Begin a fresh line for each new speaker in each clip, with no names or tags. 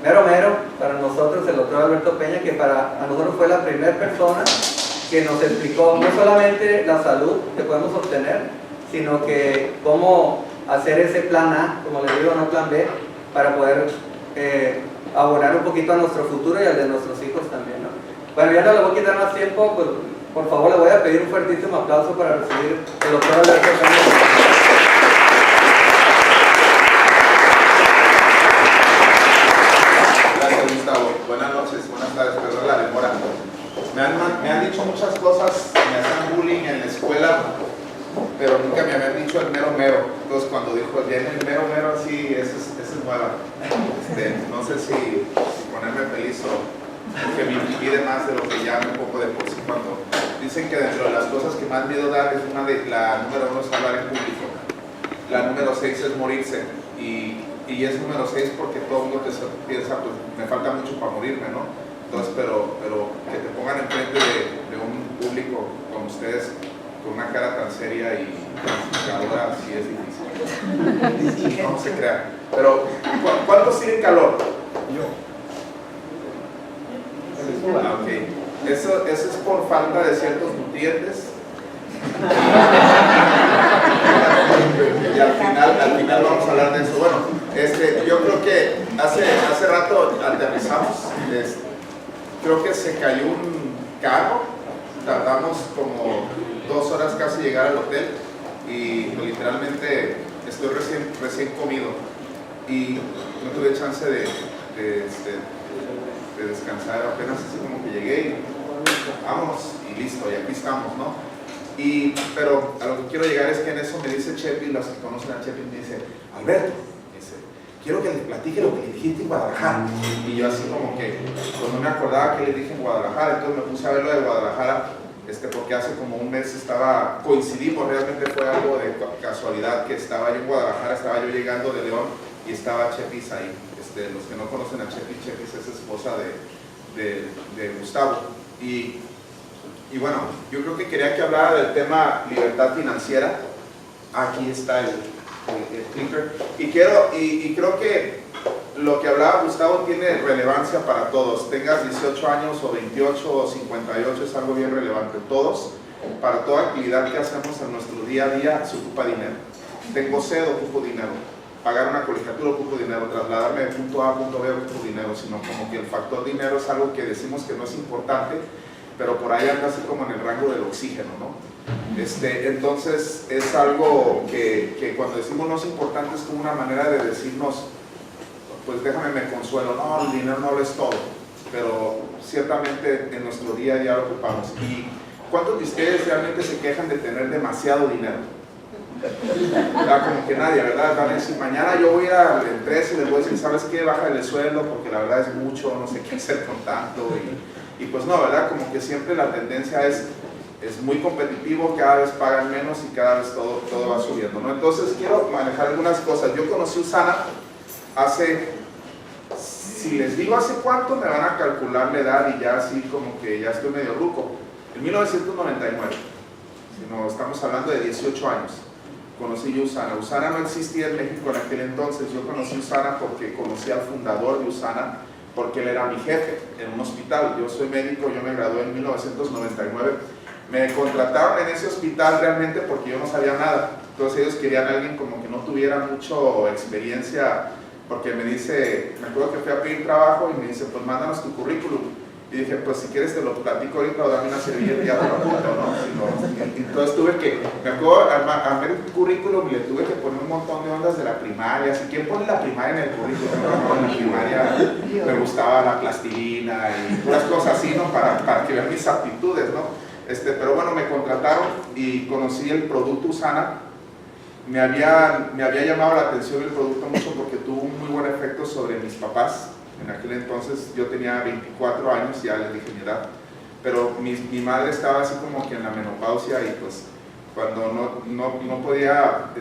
mero mero para nosotros, el doctor Alberto Peña, que a nosotros fue la primera persona que nos explicó no solamente la salud que podemos obtener, sino que cómo hacer ese plan A, como les digo, no plan B, para poder abonar un poquito a nuestro futuro y al de nuestros hijos también, ¿no? Bueno, ya no le voy a quitar más tiempo, pues por favor le voy a pedir un fuertísimo aplauso para recibir el doctor Alberto Peña.
Buenas noches, buenas tardes, perdón la demora. Me han dicho muchas cosas, me hacían bullying en la escuela, pero nunca me habían dicho el mero mero. Entonces cuando dijo viene el mero mero, sí, esa es nueva. No sé si ponerme feliz o que me impide más de lo que ya un poco de por sí. Cuando dicen que dentro de las cosas que más miedo da es la número 1 es hablar en público, la número 6 es morirse, y es número 6 porque todo el mundo piensa, pues me falta mucho para morirme, ¿no? Entonces, pero que te pongan enfrente de un público como ustedes, con una cara tan seria y calor, sí es difícil. No se crea. Pero, ¿cuántos tienen calor? Yo. Ah, ok. Eso es por falta de ciertos nutrientes. Y al final vamos a hablar de eso. Bueno, yo creo que hace rato aterrizamos. Creo que se cayó un carro. Tardamos como 2 horas casi llegar al hotel y literalmente estoy recién comido y no tuve chance de descansar, apenas así como que llegué y vamos y listo, y aquí estamos, ¿no? Pero a lo que quiero llegar es que en eso me dice Chepi, los que conocen a Chepi, me dice, Alberto, quiero que le platique lo que le dijiste en Guadalajara. Y yo así como que, pues no me acordaba que le dije en Guadalajara, entonces me puse a ver lo de Guadalajara, porque hace como un mes coincidimos, realmente fue algo de casualidad que estaba yo en Guadalajara, estaba yo llegando de León y estaba Chepis ahí. Los que no conocen a Chepis es esposa de Gustavo. Y bueno, yo creo que quería que hablara del tema libertad financiera. Aquí está el clicker. Y creo que lo que hablaba Gustavo tiene relevancia para todos. Tengas 18 años o 28 o 58, es algo bien relevante. Todos, para toda actividad que hacemos en nuestro día a día, se ocupa dinero. Tengo sed, ocupo dinero. Pagar una colegiatura, ocupo dinero. Trasladarme de punto A a punto B, ocupo dinero. Sino como que el factor dinero es algo que decimos que no es importante, pero por ahí anda así como en el rango del oxígeno, ¿no? Entonces es algo que cuando decimos no es importante es como una manera de decirnos, pues déjame me consuelo, no, el dinero no lo es todo, pero ciertamente en nuestro día a día lo ocupamos. ¿Y cuántos de ustedes realmente se quejan de tener demasiado dinero? Como que nadie, ¿verdad? Van a decir, mañana yo voy a ir a la empresa y les voy a decir, ¿sabes qué? Bájale el sueldo porque la verdad es mucho, no sé qué hacer con tanto. Y pues no, ¿verdad? Como que siempre la tendencia es muy competitivo, cada vez pagan menos y cada vez todo va subiendo, ¿no? Entonces quiero manejar algunas cosas. Yo conocí Usana si les digo hace cuánto, me van a calcular la edad y ya así como que ya estoy medio ruco. En 1999, si no, estamos hablando de 18 años, conocí yo Usana. Usana no existía en México en aquel entonces. Yo conocí Usana porque conocí al fundador de Usana, porque él era mi jefe en un hospital. Yo soy médico, yo me gradué en 1999. Me contrataron en ese hospital realmente porque yo no sabía nada. Entonces ellos querían a alguien como que no tuviera mucho experiencia, porque me acuerdo que fui a pedir trabajo y me dice, pues mándanos tu currículum. Y dije, pues si quieres te lo platico ahorita o dame una servilleta y ya te lo apunto, ¿no? Entonces me acuerdo armar el currículum y le tuve que poner un montón de ondas de la primaria. Si quién pone la primaria en el currículum, ¿no? En la primaria me gustaba la plastilina y puras cosas así, ¿no? Para que vean mis aptitudes, ¿no? Pero bueno, me contrataron y conocí el producto Usana. Me había llamado la atención el producto mucho porque tuvo un muy buen efecto sobre mis papás. En aquel entonces yo tenía 24 años, ya les dije mi edad, pero mi madre estaba así como que en la menopausia y pues cuando no podía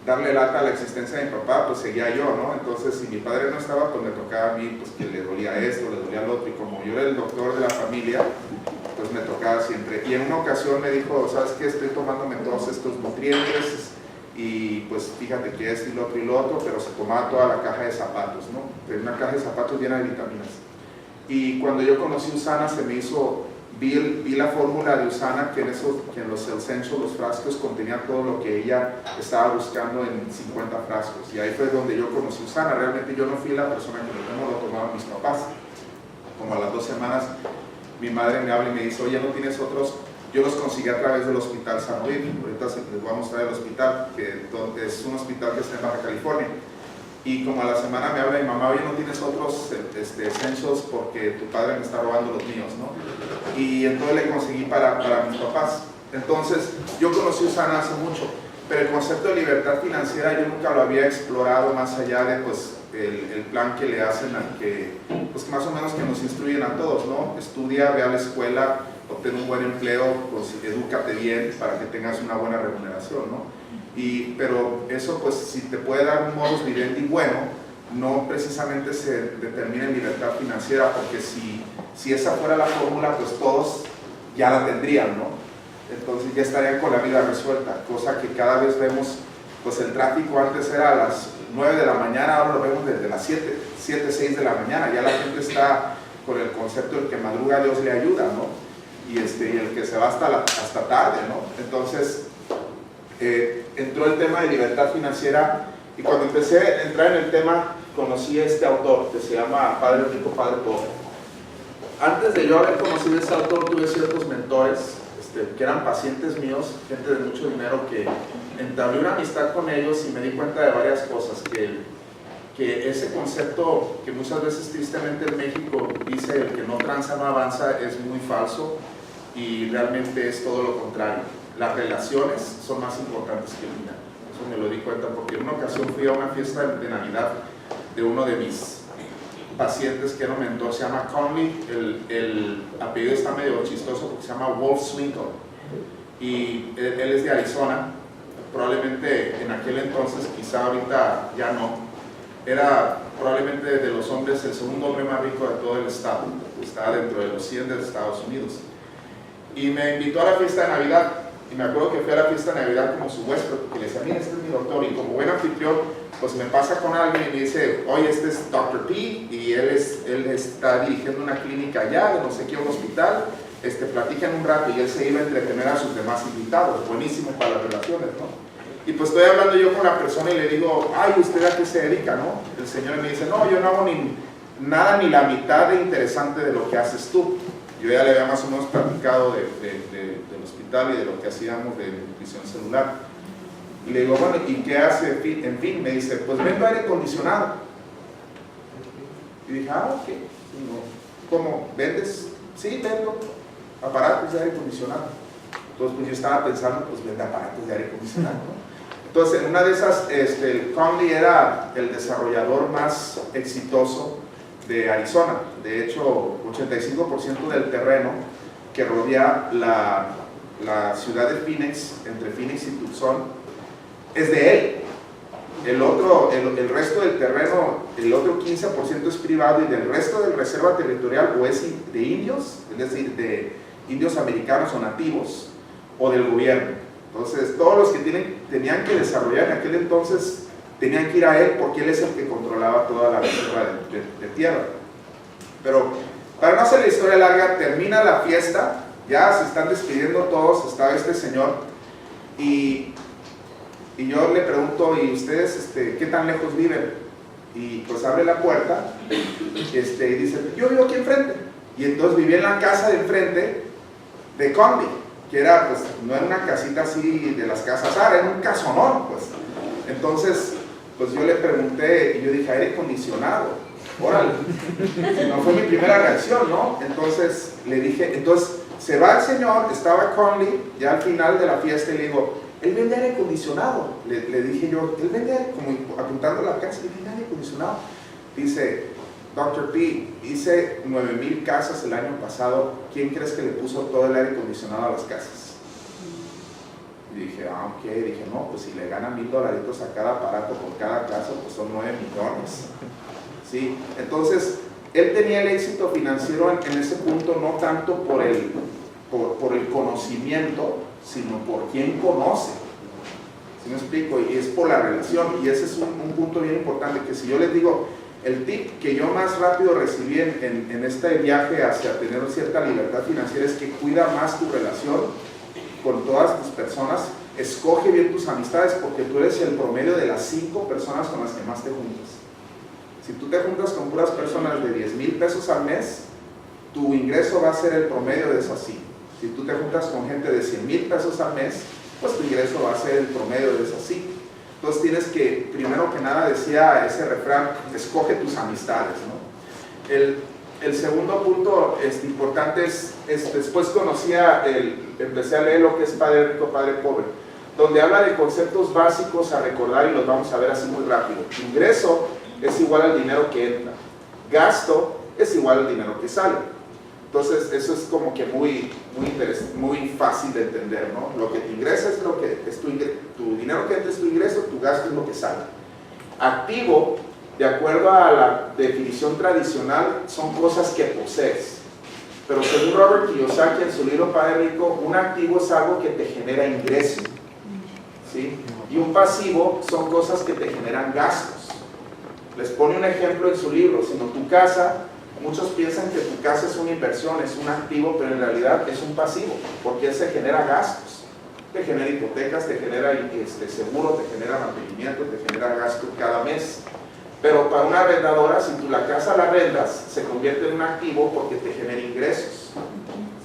darle lata a la existencia de mi papá, pues seguía yo, ¿no? Entonces si mi padre no estaba, pues me tocaba a mí, pues que le dolía esto, le dolía lo otro, y como yo era el doctor de la familia, pues me tocaba siempre. Y en una ocasión me dijo, ¿sabes qué? Estoy tomándome todos estos nutrientes y pues fíjate que esto y lo otro, pero se tomaba toda la caja de zapatos, ¿no? Una caja de zapatos llena de vitaminas. Y cuando yo conocí Usana se me hizo, vi la fórmula de Usana que en los Essentials, los frascos, contenía todo lo que ella estaba buscando en 50 frascos. Y ahí fue donde yo conocí Usana. Realmente yo no fui la persona que lo tomaban mis papás. Como a las 2 semanas mi madre me habla y me dice, oye, ¿no tienes otros? Yo los conseguí a través del Hospital San Luis. Ahorita les voy a mostrar el hospital, que es un hospital que está en Baja California. Y como a la semana me habla mi mamá, oye, ¿no tienes otros Essentials? Porque tu padre me está robando los míos, ¿no? Y entonces le conseguí para mis papás. Entonces, yo conocí Usana hace mucho, pero el concepto de libertad financiera yo nunca lo había explorado más allá de, pues, el plan que le hacen pues más o menos que nos instruyen a todos, ¿no? Estudia, ve a la escuela, obtén un buen empleo, pues edúcate bien para que tengas una buena remuneración, ¿no? Pero eso, pues, si te puede dar un modus vivendi bueno, no precisamente se determina en libertad financiera, porque si esa fuera la fórmula, pues todos ya la tendrían, ¿no? Entonces ya estarían con la vida resuelta, cosa que cada vez vemos, pues el tráfico antes era a las 9 de la mañana, ahora lo vemos desde las 7, 6 de la mañana, ya la gente está con el concepto del que madruga Dios le ayuda, ¿no? Y el que se va hasta tarde, ¿no? Entonces, entró el tema de libertad financiera, y cuando empecé a entrar en el tema, conocí a este autor que se llama Padre Rico, Padre Pobre. Antes de yo haber conocido a ese autor, tuve ciertos mentores que eran pacientes míos, gente de mucho dinero, que entablé una amistad con ellos y me di cuenta de varias cosas, que ese concepto que muchas veces tristemente en México dice el que no tranza no avanza es muy falso, y realmente es todo lo contrario. Las relaciones son más importantes que el dinero. Eso me lo di cuenta porque en una ocasión fui a una fiesta de Navidad de uno de mis pacientes que era un mentor, se llama Conley, el apellido está medio chistoso porque se llama Wolf Swingle, y él es de Arizona. Probablemente en aquel entonces, quizá ahorita ya no, era probablemente de los hombres el segundo hombre más rico de todo el estado, estaba dentro de los 100 de Estados Unidos, y me invitó a la fiesta de Navidad. Y me acuerdo que fui a la fiesta de Navidad como su huésped, porque le decía, mira, este es mi doctor, y como buen anfitrión, pues me pasa con alguien y me dice, oye, este es Dr. P, y él está dirigiendo una clínica allá, de no sé qué, un hospital, platican un rato, y él se iba a entretener a sus demás invitados, buenísimo para las relaciones, ¿no? Y pues estoy hablando yo con la persona y le digo, ay, ¿usted a qué se dedica, no? El señor me dice, no, yo no hago nada ni la mitad de interesante de lo que haces tú. Yo ya le había más o menos platicado del hospital y de lo que hacíamos de nutrición celular. Y le digo, bueno, ¿y qué hace? En fin, me dice, pues vendo aire acondicionado. Y dije, ok. ¿Cómo? ¿Vendes? Sí, vendo aparatos de aire acondicionado. Entonces, pues yo estaba pensando, pues vende aparatos de aire acondicionado, ¿no? Entonces, en una de esas, Conley era el desarrollador más exitoso de Arizona. De hecho, 85% del terreno que rodea la ciudad de Phoenix, entre Phoenix y Tucson, es de él. El resto del terreno, el otro 15% es privado, y del resto de la reserva territorial o es de indios, es decir, de indios americanos o nativos, o del gobierno. Entonces, todos los que tenían que desarrollar en aquel entonces tenían que ir a él, porque él es el que controlaba toda la reserva de tierra. Pero para no hacer la historia larga, termina la fiesta, ya se están despidiendo todos, estaba este señor, y yo le pregunto, ¿y ustedes qué tan lejos viven? Y pues abre la puerta y dice, yo vivo aquí enfrente. Y entonces vivía en la casa de enfrente de Conley, que era, pues, no era una casita así de las casas, era un casonón, pues. Entonces, pues yo le pregunté, y yo dije, aire acondicionado, órale. No fue mi primera reacción, ¿no? Entonces le dije, entonces se va el señor, estaba Conley, ya al final de la fiesta, y le digo, él vende aire acondicionado. Le dije yo, él vende aire, como apuntando a la casa, él vende aire acondicionado. Dice, Dr. P, hice 9,000 casas el año pasado, ¿quién crees que le puso todo el aire acondicionado a las casas? Y dije, ok, dije, no, pues si le ganan $1,000 a cada aparato por cada casa, pues son 9 millones. ¿Sí? Entonces, él tenía el éxito financiero en ese punto, no tanto por el conocimiento, sino por quien conoce. ¿Sí me explico? Y es por la relación, y ese es un punto bien importante, que si yo les digo, el tip que yo más rápido recibí en este viaje hacia tener cierta libertad financiera es que cuida más tu relación con todas tus personas, escoge bien tus amistades, porque tú eres el promedio de las 5 personas con las que más te juntas. Si tú te juntas con puras personas de 10,000 pesos al mes, tu ingreso va a ser el promedio de esas 5. Si tú te juntas con gente de 100,000 pesos al mes, pues tu ingreso va a ser el promedio de esas 5. Entonces tienes que, primero que nada, decía ese refrán, escoge tus amistades, ¿no? El segundo punto importante es, después empecé a leer lo que es Padre Rico, Padre Pobre, donde habla de conceptos básicos a recordar y los vamos a ver así muy rápido. Ingreso es igual al dinero que entra, gasto es igual al dinero que sale. Entonces eso es como que muy fácil de entender, ¿no? Lo que te ingresa es lo que es tu dinero que entra es tu ingreso, tu gasto es lo que sale. Activo, de acuerdo a la definición tradicional, son cosas que posees. Pero según Robert Kiyosaki en su libro Padre Rico, un activo es algo que te genera ingreso, ¿sí? Y un pasivo son cosas que te generan gastos. Les pone un ejemplo en su libro, sino tu casa. Muchos piensan que tu casa es una inversión, es un activo, pero en realidad es un pasivo, porque se genera gastos. Te genera hipotecas, te genera seguro, te genera mantenimiento, te genera gasto cada mes. Pero para una arrendadora, si tú la casa la arrendas, se convierte en un activo porque te genera ingresos,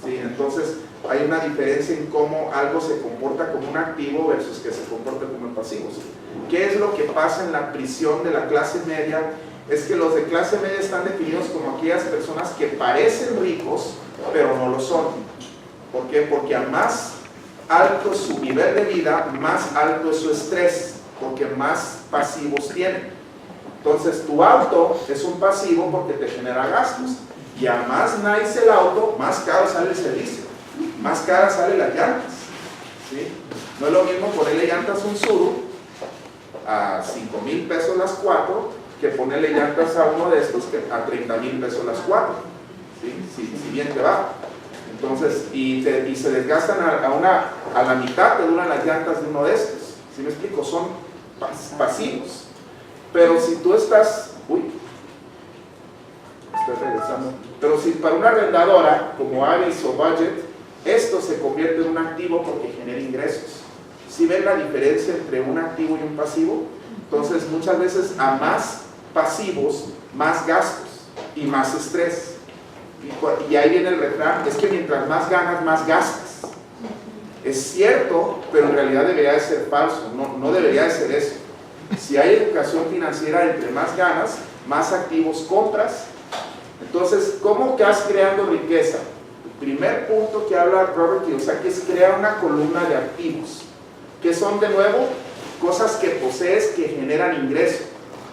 ¿sí? Entonces hay una diferencia en cómo algo se comporta como un activo versus que se comporta como un pasivo, ¿sí? ¿Qué es lo que pasa en la prisión de la clase media? Es que los de clase media están definidos como aquellas personas que parecen ricos, pero no lo son. ¿Por qué? Porque a más alto es su nivel de vida, más alto es su estrés, porque más pasivos tienen. Entonces tu auto es un pasivo porque te genera gastos, y a más nice el auto, más caro sale el servicio, más cara salen las llantas, ¿sí? No es lo mismo ponerle llantas a un Subaru a 5,000 pesos las 4, que ponerle llantas a uno de estos que a 30,000 pesos las 4, ¿sí? Si bien te va. Entonces, y se desgastan a la mitad, te duran las llantas de uno de estos. ¿Sí me explico? Son pasivos. Pero si tú estás, estoy regresando. Pero si para una arrendadora como Avis o Budget, esto se convierte en un activo porque genera ingresos. ¿Sí ven la diferencia entre un activo y un pasivo? Entonces, muchas veces a más pasivos, más gastos y más estrés. Y ahí viene el refrán, es que mientras más ganas, más gastas. Es cierto, pero en realidad debería de ser falso, no debería de ser eso. Si hay educación financiera, entre más ganas, más activos compras. Entonces, ¿cómo vas creando riqueza? El primer punto que habla Robert Kiyosaki es crear una columna de activos, que son de nuevo cosas que posees que generan ingreso.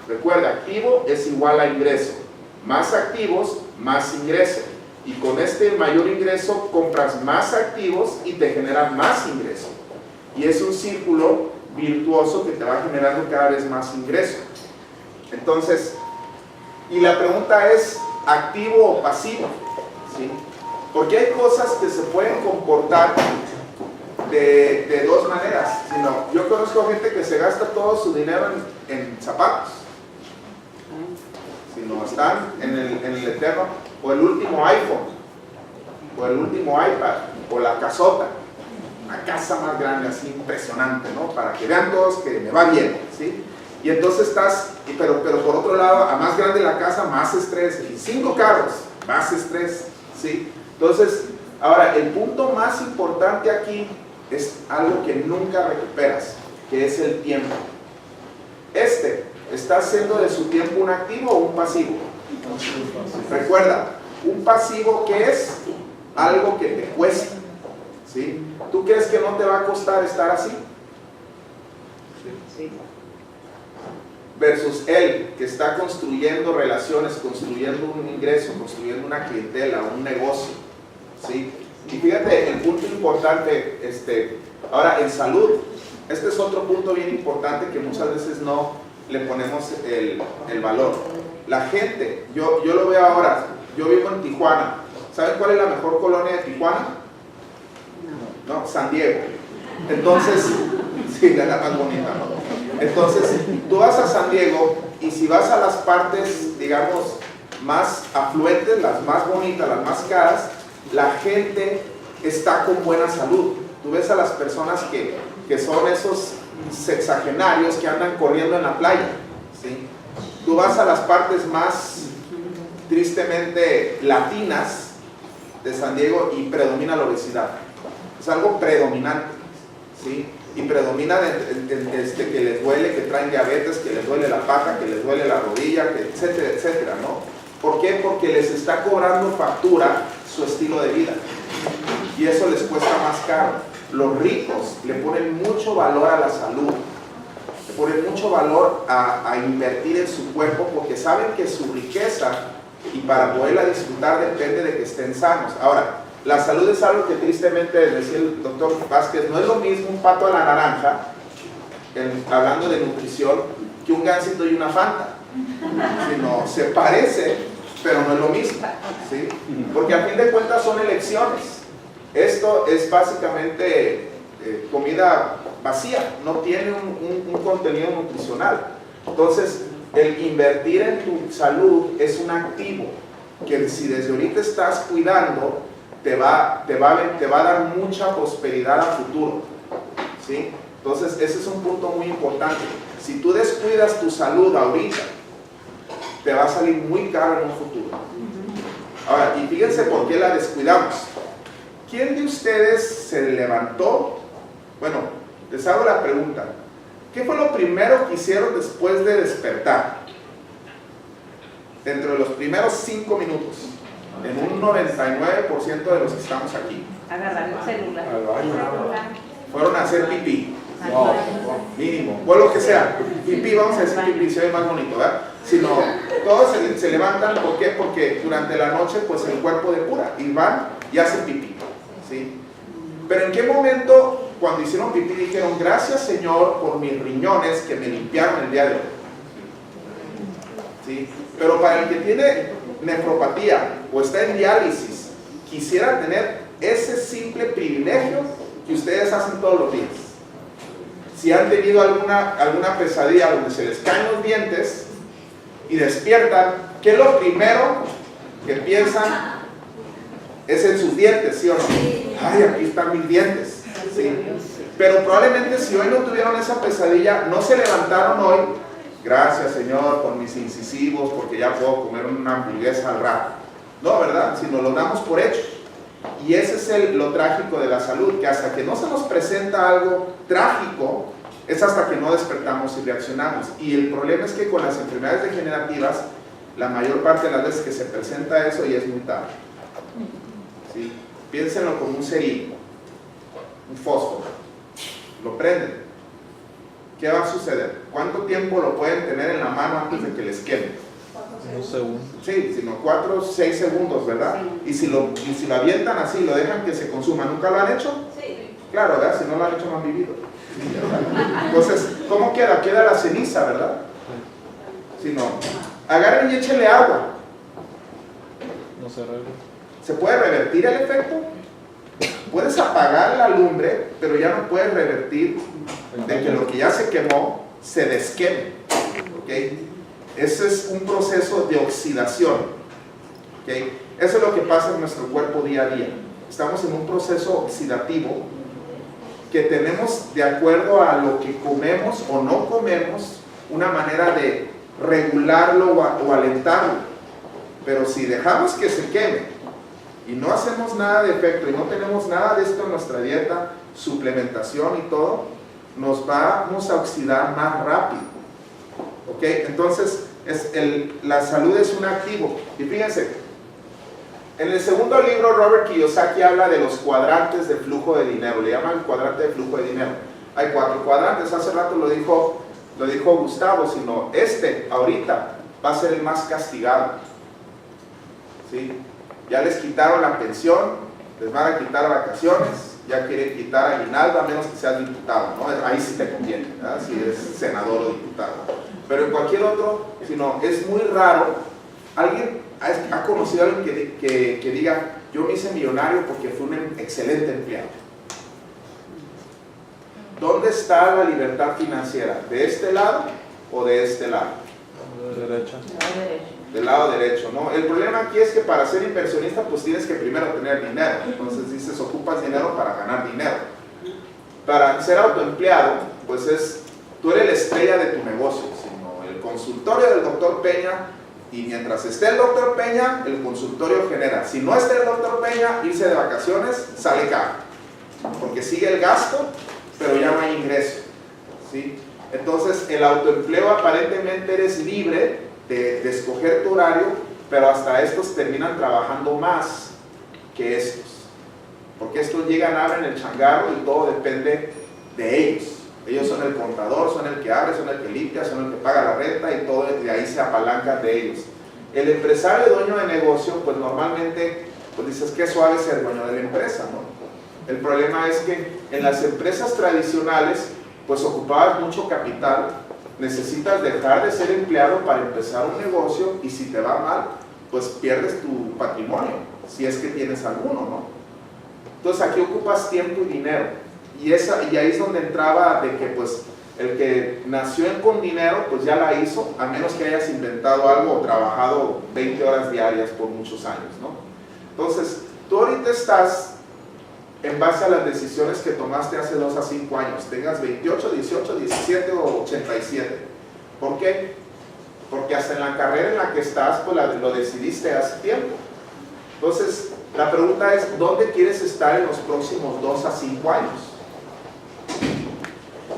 Recuerda, activo es igual a ingreso. Más activos, más ingreso. Y con este mayor ingreso compras más activos y te generan más ingreso. Y es un círculo virtuoso que te va generando cada vez más ingreso. Entonces, y la pregunta es, ¿activo o pasivo? ¿Sí? Porque hay cosas que se pueden comportar de dos maneras. Yo conozco gente que se gasta todo su dinero en zapatos. Sino están en el eterno, o el último iPhone, o el último iPad, o la casota, una casa más grande, así impresionante, ¿no? Para que vean todos que me va bien, ¿sí? Y entonces pero por otro lado, a más grande la casa, más estrés, y 5 carros, más estrés, ¿sí? Entonces, ahora, el punto más importante aquí es algo que nunca recuperas, que es el tiempo. ¿Está haciendo de su tiempo un activo o un pasivo? Recuerda, un pasivo que es algo que te cuesta, ¿sí? ¿Tú crees que no te va a costar estar así? Sí. Versus él, que está construyendo relaciones, construyendo un ingreso, construyendo una clientela, un negocio, ¿sí? Y fíjate, el punto importante, ahora en salud, este es otro punto bien importante que muchas veces no le ponemos el valor. La gente, yo lo veo ahora, yo vivo en Tijuana. ¿Saben cuál es la mejor colonia de Tijuana? No, San Diego. Entonces, Sí, es la más bonita, ¿no? Entonces, tú vas a San Diego y si vas a las partes, digamos, más afluentes, las más bonitas, las más caras, la gente está con buena salud. Tú ves a las personas que son esos sexagenarios que andan corriendo en la playa, ¿sí? Tú vas a las partes más tristemente latinas de San Diego y predomina la obesidad. Es algo predominante, ¿sí? Y predomina que les duele, que traen diabetes, que les duele la pata, que les duele la rodilla, que etcétera, etcétera, ¿no? ¿Por qué? Porque les está cobrando factura su estilo de vida y eso les cuesta más caro. Los ricos le ponen mucho valor a la salud, le ponen mucho valor a invertir en su cuerpo porque saben que su riqueza y para poderla disfrutar depende de que estén sanos. Ahora, la salud es algo que tristemente, decía el doctor Vázquez, no es lo mismo un pato a la naranja, hablando de nutrición, que un gansito y una Fanta, sino se parece, pero no es lo mismo, ¿sí? Porque a fin de cuentas son elecciones. Esto es básicamente comida vacía, no tiene un contenido nutricional. Entonces, el invertir en tu salud es un activo que si desde ahorita estás cuidando, te va a dar mucha prosperidad a futuro, ¿sí? Entonces, ese es un punto muy importante. Si tú descuidas tu salud ahorita, te va a salir muy caro en un futuro. Ahora, y fíjense por qué la descuidamos. ¿Quién de ustedes se levantó? Bueno, les hago la pregunta. ¿Qué fue lo primero que hicieron después de despertar? Dentro de los primeros 5 minutos, en un 99% de los que estamos aquí.
Agarrar el celular.
Fueron a hacer pipí. Mínimo, o lo que sea. Pipí, vamos a decir pipí, se ve más bonito, ¿verdad? Sino, todos se levantan, ¿por qué? Porque durante la noche, pues el cuerpo depura y van y hacen pipí, ¿sí? Pero ¿en qué momento, cuando hicieron pipí, dijeron, gracias Señor por mis riñones que me limpiaron el día de hoy? ¿Sí? Pero para el que tiene nefropatía o está en diálisis, quisiera tener ese simple privilegio que ustedes hacen todos los días. Si han tenido alguna pesadilla donde se les caen los dientes y despiertan, ¿qué es lo primero que piensan? Es en sus dientes, ¿sí o no? Ay, aquí están mis dientes, ¿sí? Pero probablemente si hoy no tuvieron esa pesadilla, no se levantaron hoy, gracias Señor por mis incisivos, porque ya puedo comer una hamburguesa al rato. No, ¿verdad? Sino lo damos por hecho. Y ese es lo trágico de la salud, que hasta que no se nos presenta algo trágico, es hasta que no despertamos y reaccionamos. Y el problema es que con las enfermedades degenerativas, la mayor parte de las veces que se presenta eso ya es muy tarde. ¿Sí? Piénsenlo como un cerillo, un fósforo, lo prenden. ¿Qué va a suceder? ¿Cuánto tiempo lo pueden tener en la mano antes de que les queme?
Un segundo.
Sí, sino 4 o 6 segundos, ¿verdad? Y si lo avientan así, lo dejan que se consuma, ¿nunca lo han hecho?
Sí.
Claro, ¿verdad? Si no lo han hecho, no han vivido. Entonces, ¿cómo queda? Queda la ceniza, ¿verdad? Si no, agarren y échenle agua.
No se arregla.
¿Se puede revertir el efecto? Puedes apagar la lumbre, pero ya no puedes revertir de que lo que ya se quemó se desqueme. ¿Ok? Ese es un proceso de oxidación. ¿Okay? Eso es lo que pasa en nuestro cuerpo día a día. Estamos en un proceso oxidativo que tenemos, de acuerdo a lo que comemos o no comemos, una manera de regularlo o alentarlo. Pero si dejamos que se queme y no hacemos nada de efecto y no tenemos nada de esto en nuestra dieta, suplementación y todo, nos vamos a oxidar más rápido. ¿Ok? Entonces, la salud es un activo. Y fíjense, en el segundo libro, Robert Kiyosaki habla de los cuadrantes de flujo de dinero. Le llaman el cuadrante de flujo de dinero. Hay 4 cuadrantes. Hace rato lo dijo Gustavo, sino ahorita, va a ser el más castigado. ¿Sí? Ya les quitaron la pensión, les van a quitar vacaciones, ya quieren quitar aguinaldo, a menos que seas diputado, ¿no? Ahí sí te conviene, ¿verdad? Si eres senador o diputado. Pero en cualquier otro, sino es muy raro. ¿Alguien ha conocido a alguien que diga, yo me hice millonario porque fui un excelente empleado? ¿dónde está la libertad financiera? ¿De este lado o de este lado?
De derecha.
Del lado derecho, ¿no? El problema aquí es que para ser inversionista pues tienes que primero tener dinero. Entonces dices, ocupas dinero para ganar dinero. Para ser autoempleado, pues tú eres la estrella de tu negocio, sino el consultorio del doctor Peña, y mientras esté el doctor Peña, el consultorio genera. Si no está el doctor Peña, irse de vacaciones sale caro, porque sigue el gasto, pero ya no hay ingreso, ¿sí? Entonces el autoempleo aparentemente eres libre de escoger tu horario, pero hasta estos terminan trabajando más que estos, porque estos llegan, abren el changarro y todo depende de ellos. Ellos son el contador, son el que abre, son el que limpia, son el que paga la renta y todo, de ahí se apalancan de ellos. El empresario dueño de negocio, pues normalmente, pues dices, qué suave ser dueño de la empresa, ¿no? El problema es que en las empresas tradicionales, pues ocupabas mucho capital, necesitas dejar de ser empleado para empezar un negocio, y si te va mal, pues pierdes tu patrimonio, si es que tienes alguno, ¿no? Entonces aquí ocupas tiempo y dinero, y ahí es donde entraba de que pues el que nació con dinero pues ya la hizo, a menos que hayas inventado algo o trabajado 20 horas diarias por muchos años, ¿no? Entonces tú ahorita estás en base a las decisiones que tomaste hace 2 a 5 años, tengas 28, 18, 17 o 87. ¿Por qué? Porque hasta en la carrera en la que estás, pues lo decidiste hace tiempo. Entonces, la pregunta es, ¿dónde quieres estar en los próximos 2 a 5 años?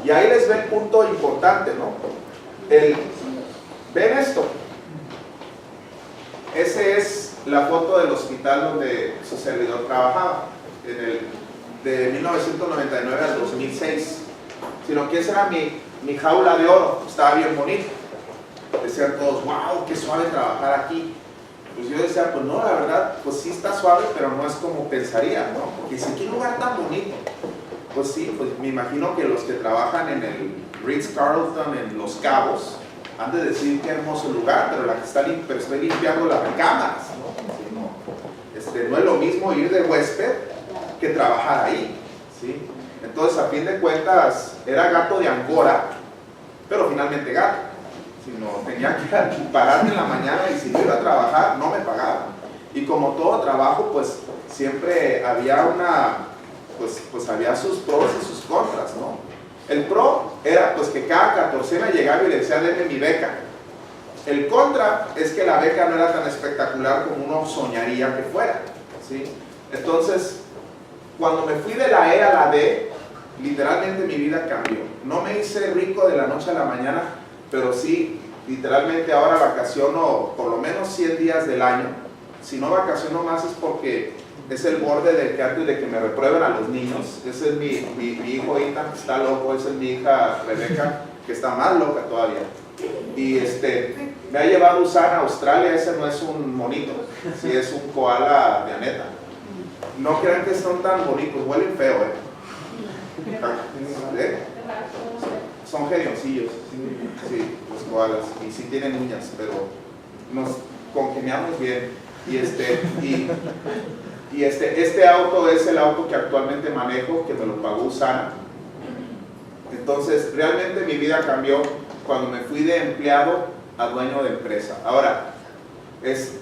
Y ahí les ve el punto importante, ¿no? ¿Ven esto? Esa es la foto del hospital donde su servidor trabajaba, de 1999 al 2006. Sino que esa era mi jaula de oro, estaba bien bonito. Decían todos, wow, qué suave trabajar aquí. Pues yo decía, pues no, la verdad, pues sí está suave, pero no es como pensaría, ¿no? Porque dice, qué lugar tan bonito. Pues sí, pues me imagino que los que trabajan en el Ritz-Carlton en Los Cabos han de decir qué hermoso lugar, pero pero estoy limpiando las recámaras, ¿no? Sí, no es lo mismo ir de huésped que trabajar ahí, ¿sí? Entonces, a fin de cuentas, era gato de Angora, pero finalmente gato. Sino tenía que pararme en la mañana y si yo iba a trabajar, no me pagaban. Y como todo trabajo, pues siempre había pues había sus pros y sus contras, ¿no? El pro era pues que cada 14ª llegaba y le decía, denme mi beca. El contra es que la beca no era tan espectacular como uno soñaría que fuera, ¿sí? Entonces, cuando me fui de la E a la D, literalmente mi vida cambió. No me hice rico de la noche a la mañana, pero sí, literalmente ahora vacaciono por lo menos 100 días del año. Si no vacaciono más es porque es el borde del que antes de que me reprueben a los niños. Ese es mi hijo Ethan, que está loco. Esa es mi hija Rebeca, que está más loca todavía. Y me ha llevado Usana a Australia. Ese no es un monito, sí es un koala de Aneta. No crean que son tan bonitos, huelen feo, Son geniosillos, sí, los koalas, y sí tienen uñas, pero nos congeniamos bien. Este auto es el auto que actualmente manejo, que me lo pagó Usana. Entonces, realmente mi vida cambió cuando me fui de empleado a dueño de empresa. Ahora,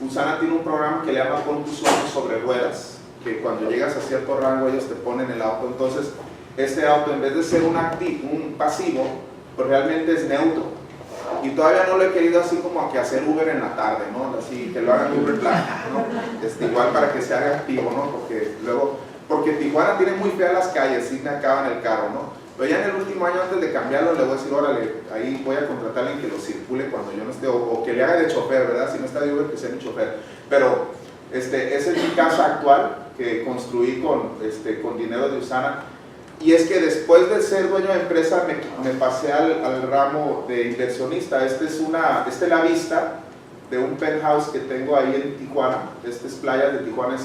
Usana tiene un programa que le llama Pon tus sueños sobre ruedas, que cuando llegas a cierto rango ellos te ponen el auto. Entonces, este auto, en vez de ser un pasivo, pues realmente es neutro. Y todavía no lo he querido así como a que hacer Uber en la tarde, ¿no? Así que lo hagan Uber Black, ¿no? Igual para que se haga activo, ¿no? Porque Tijuana tiene muy feas las calles, sí me acaban el carro, ¿no? Pero ya en el último año, antes de cambiarlo, le voy a decir, órale, ahí voy a contratar a alguien que lo circule cuando yo no esté, o que le haga de chofer, ¿verdad? Si no está de Uber, que sea mi chofer. Pero esa es mi casa actual, que construí con dinero de Usana. Y es que después de ser dueño de empresa me pasé al ramo de inversionista. Esta es la vista de un penthouse que tengo ahí en Tijuana. Este es Playas de Tijuana.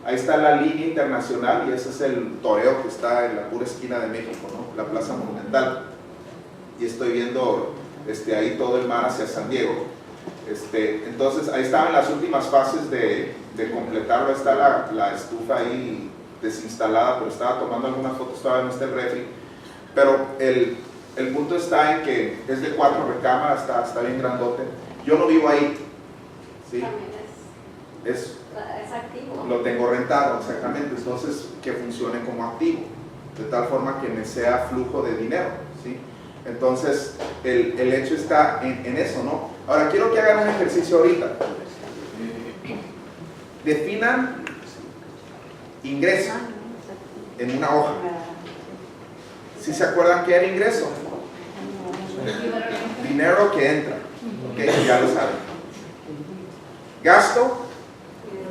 Ahí está la línea internacional y ese es el toreo que está en la pura esquina de México, ¿no? La Plaza Monumental. Y estoy viendo ahí todo el mar hacia San Diego. Entonces ahí estaban las últimas fases de completarlo. Está la estufa ahí desinstalada, pero estaba tomando algunas fotos, todavía no está el refri. Pero el punto está en que es de 4 recámaras, está bien grandote. Yo no vivo ahí, ¿sí?
También
Es
es activo.
lo tengo rentado, exactamente. Entonces, que funcione como activo, de tal forma que me sea flujo de dinero, ¿sí? Entonces, el hecho está en eso, ¿no? Ahora, quiero que hagan un ejercicio ahorita. Definan ingreso en una hoja. ¿Sí se acuerdan qué era ingreso? Dinero que entra. Ok, ya lo saben. Gasto,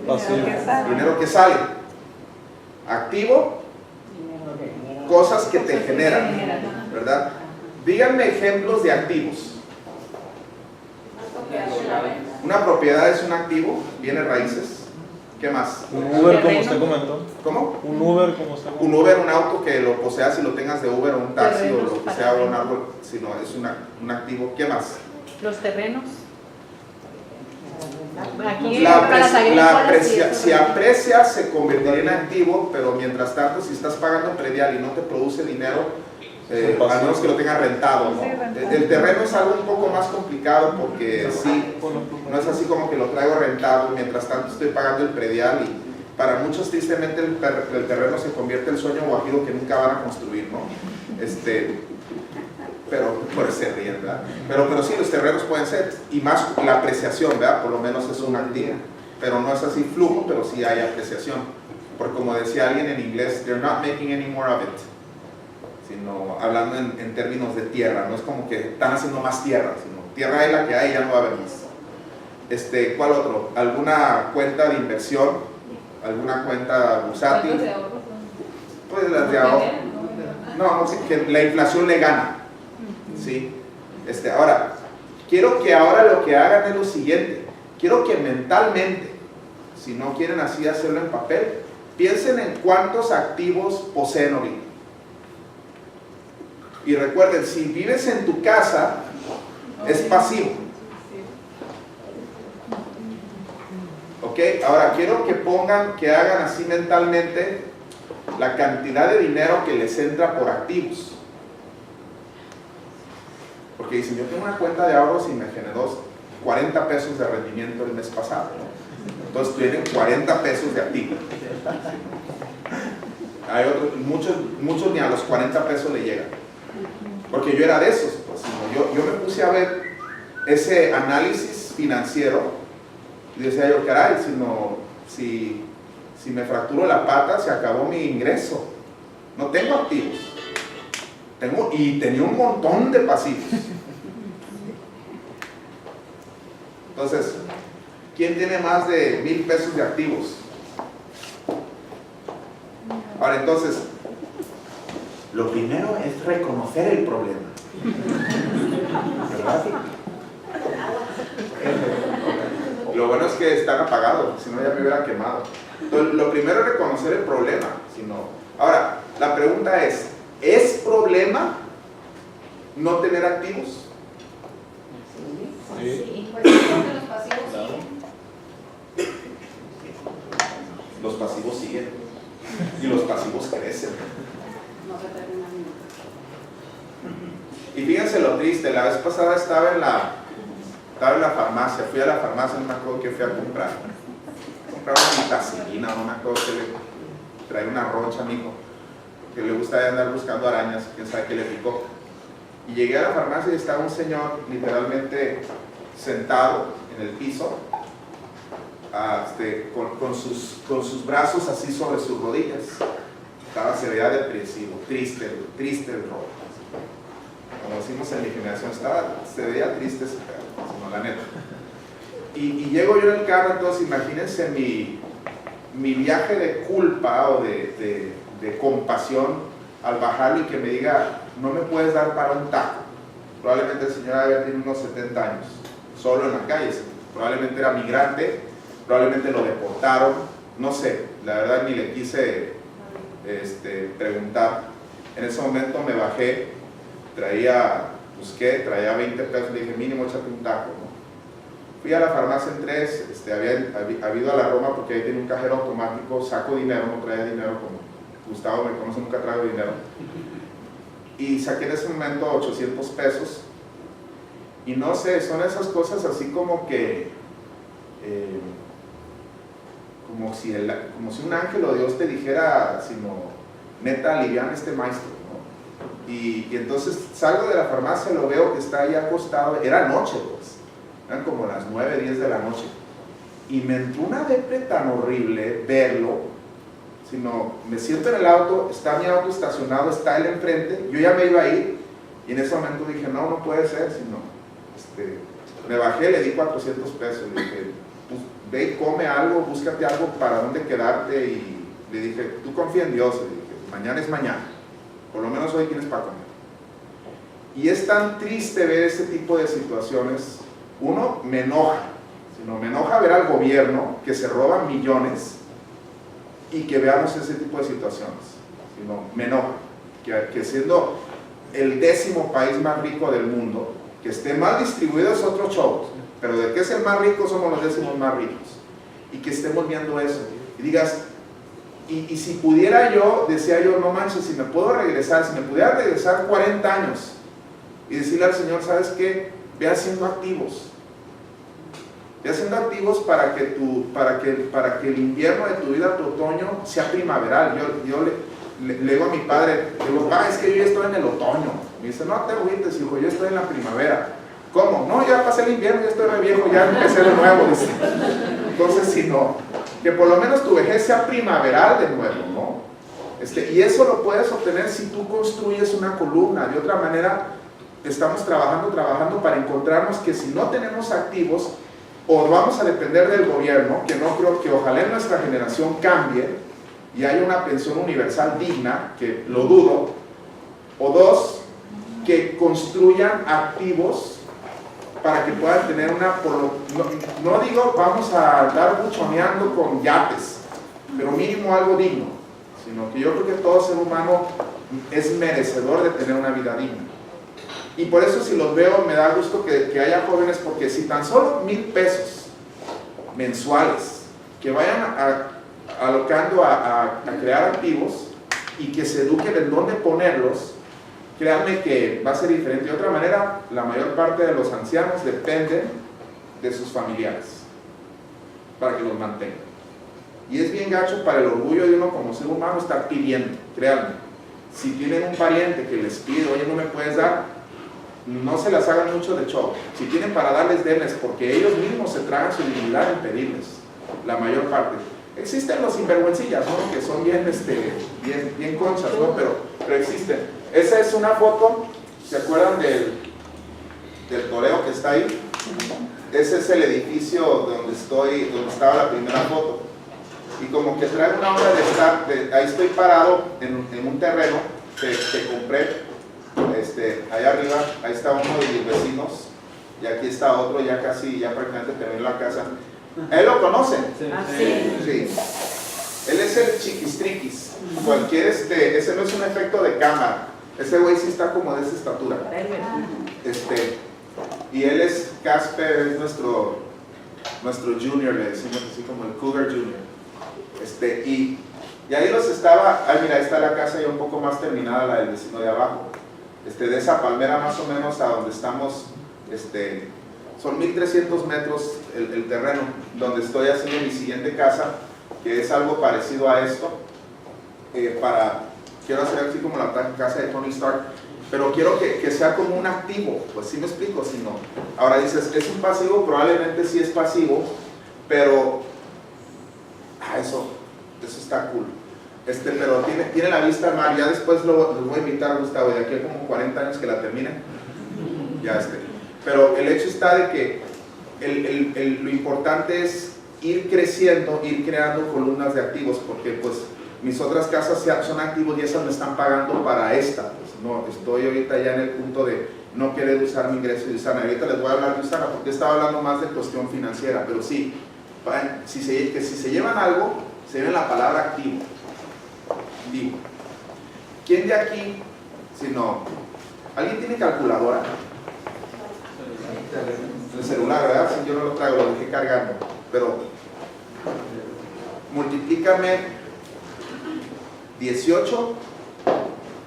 Pasivo.
dinero que sale. Activo, cosas que te generan, ¿verdad? Díganme ejemplos de activos. Una propiedad es un activo, bienes raíces. ¿Qué más?
Un Uber, como usted comentó.
¿Cómo?
Un Uber, como usted comentó.
Un Uber, un auto que lo poseas y lo tengas de Uber o un taxi o lo que
Terrenos
sea, o un
para
árbol, sino es un activo. ¿Qué más?
Los terrenos. Aquí
La
para las agrícolas, sí, eso
si
es.
aprecia se convertiría en activo, pero mientras tanto si estás pagando predial y no te produce dinero, al menos que lo tengas rentado, ¿no?
Sí, rentado.
El terreno es algo un poco más complicado porque sí, no es así como que lo traigo rentado, mientras tanto estoy pagando el predial y para muchos tristemente el terreno se convierte en el sueño guajiro que nunca van a construir, ¿no? Pero por se ríen, ¿verdad? Pero sí, los terrenos pueden ser, y más la apreciación, ¿verdad? Por lo menos es un activo, pero no es así flujo, pero sí hay apreciación, porque como decía alguien en inglés, they're not making any more of it, sino hablando en términos de tierra, no es como que están haciendo más tierra, sino tierra es la que hay, ya no va a haber más. ¿Cuál otro? ¿Alguna cuenta de inversión? ¿Alguna cuenta bursátil?
¿Cuántos de ahorros son?
Pues las de ahorro. No, sí, que la inflación le gana. ¿Sí? Ahora, quiero que ahora lo que hagan es lo siguiente. Quiero que mentalmente, si no quieren así hacerlo en papel, piensen en cuántos activos poseen ahorita. Y recuerden, si vives en tu casa, es pasivo. ¿Ok? Ahora, quiero que hagan así mentalmente la cantidad de dinero que les entra por activos. Porque dicen, yo tengo una cuenta de ahorros y me generó 40 pesos de rendimiento el mes pasado, ¿no? Entonces tienen 40 pesos de activo. Hay otros, muchos ni a los 40 pesos le llegan. Porque yo era de esos, pues, yo me puse a ver ese análisis financiero y decía yo, caray, si me fracturo la pata, se acabó mi ingreso. No tengo activos. Y tenía un montón de pasivos. Entonces, ¿quién tiene más de 1,000 pesos de activos? Ahora, entonces, lo primero es reconocer el problema. ¿Verdad? Lo bueno es que están apagados, si no ya me hubiera quemado. Entonces, lo primero es reconocer el problema. Ahora, la pregunta ¿es problema no tener activos?
Sí.
Pues sí, porque los pasivos
Claro.
siguen.
Los pasivos siguen y los pasivos crecen.
No se terminan nunca.
Y fíjense lo triste, la vez pasada estaba en la farmacia, fui a la farmacia, no me acuerdo qué fui a comprar una vitacilina, no me acuerdo que le traía una roncha a mi hijo, que le gusta andar buscando arañas, quién sabe qué le picó. Y llegué a la farmacia y estaba un señor literalmente sentado en el piso, con sus brazos así sobre sus rodillas. Se veía depresivo, triste el rostro. Como decimos en mi generación, se veía triste ese perro, no, la neta. Y llego yo en el carro, entonces imagínense mi viaje de culpa o de compasión al bajarlo y que me diga, no me puedes dar para un taco. Probablemente el señor había tenido unos 70 años, solo en la calle, probablemente era migrante, probablemente lo deportaron, no sé, la verdad ni le quise preguntar. En ese momento me bajé, traía 20 pesos, le dije mínimo échate un taco, ¿no? Fui a la farmacia en 3, había ido a la Roma porque ahí tenía un cajero automático, saco dinero, no traía dinero, como Gustavo me conoce, nunca traigo dinero. y saqué en ese momento 800 pesos. Y no sé, son esas cosas así como que, como si un ángel o Dios te dijera, sino, neta, alivian este maestro, ¿no? Y entonces salgo de la farmacia, lo veo que está ahí acostado, era noche, pues, eran como las 9, 10 de la noche. Y me entró una depresión tan horrible verlo, sino, me siento en el auto, está mi auto estacionado, está él enfrente, yo ya me iba a ir, y en ese momento dije, no, no puede ser, sino, me bajé, le di 400 pesos, le dije, pues, ve y come algo, búscate algo para dónde quedarte, y le dije, tú confía en Dios, le dije, mañana es mañana, por lo menos hoy tienes para comer. Y es tan triste ver este tipo de situaciones. Uno, me enoja, sino me enoja ver al gobierno que se roba millones y que veamos ese tipo de situaciones, sino me enoja, que siendo el 10º país más rico del mundo, que esté mal distribuido es otro show, pero de que es el más rico somos los 10º más ricos, y que estemos viendo eso, y digas, y si pudiera yo, decía yo, no manches, si me puedo regresar, si me pudiera regresar 40 años, y decirle al Señor, ¿sabes qué? Ve haciendo activos, para que el invierno de tu vida, tu otoño, sea primaveral. Yo le digo a mi padre, digo, es que yo ya estoy en el otoño. Me dice, no te agüites, hijo, yo estoy en la primavera. ¿Cómo? No, ya pasé el invierno, ya estoy re viejo, ya empecé de nuevo. Dice. Entonces, si no, que por lo menos tu vejez sea primaveral de nuevo, ¿no? Y eso lo puedes obtener si tú construyes una columna. De otra manera, estamos trabajando para encontrarnos que si no tenemos activos, o vamos a depender del gobierno, que no creo, que ojalá en nuestra generación cambie y haya una pensión universal digna, que lo dudo, o dos, que construyan activos para que puedan tener una, no digo vamos a andar buchoneando con yates, pero mínimo algo digno, sino que yo creo que todo ser humano es merecedor de tener una vida digna. Y por eso si los veo me da gusto que haya jóvenes, porque si tan solo 1,000 pesos mensuales que vayan alocando a crear activos y que se eduquen en dónde ponerlos, créanme que va a ser diferente. De otra manera, la mayor parte de los ancianos dependen de sus familiares para que los mantengan. Y es bien gacho para el orgullo de uno como ser humano estar pidiendo, créanme. Si tienen un pariente que les pide, oye, no me puedes dar, no se las hagan mucho de show. Si tienen para darles, denles, porque ellos mismos se tragan su dignidad en pedirles, la mayor parte. Existen los sinvergüencillas, ¿no? Que son bien conchas, ¿no? Pero existen. Esa es una foto, ¿se acuerdan del toreo que está ahí? Ese es el edificio donde estaba la primera foto. Y como que trae una hora de estar, ahí estoy parado en un terreno que compré. Allá arriba, ahí está uno de mis vecinos, y aquí está otro, ya prácticamente terminó la casa. ¿Él lo conoce? Sí. Él es el Chiquistriquis. Cualquier, ese no es un efecto de cámara. Ese güey sí está como de esa estatura. Y él es Casper, es nuestro junior, le decimos así como el Cougar Junior. Y ahí los estaba, mira, ahí está la casa ya un poco más terminada, la del vecino de abajo. De esa palmera más o menos a donde estamos, son 1,300 metros el terreno donde estoy haciendo mi siguiente casa, que es algo parecido a esto. Quiero hacer así como la casa de Tony Stark, pero quiero que sea como un activo, pues sí me explico, si no. Ahora dices, ¿es un pasivo? Probablemente sí es pasivo, pero eso está cool. Pero tiene la vista al mar. Ya después les voy a invitar a Gustavo, de aquí a como 40 años que la termine. Pero el hecho está de que lo importante es ir creciendo, ir creando columnas de activos, porque pues mis otras casas son activos y esas me están pagando para esta. Pues, no, estoy ahorita ya en el punto de no querer usar mi ingreso de Usana. Ahorita les voy a hablar de Usana porque estaba hablando más de cuestión financiera, pero sí, si se llevan algo, se llevan la palabra activo. Vivo. ¿Quién de aquí, si no, alguien tiene calculadora? El celular, ¿verdad? Si yo no lo traigo, lo dejé cargando. Pero multiplícame 18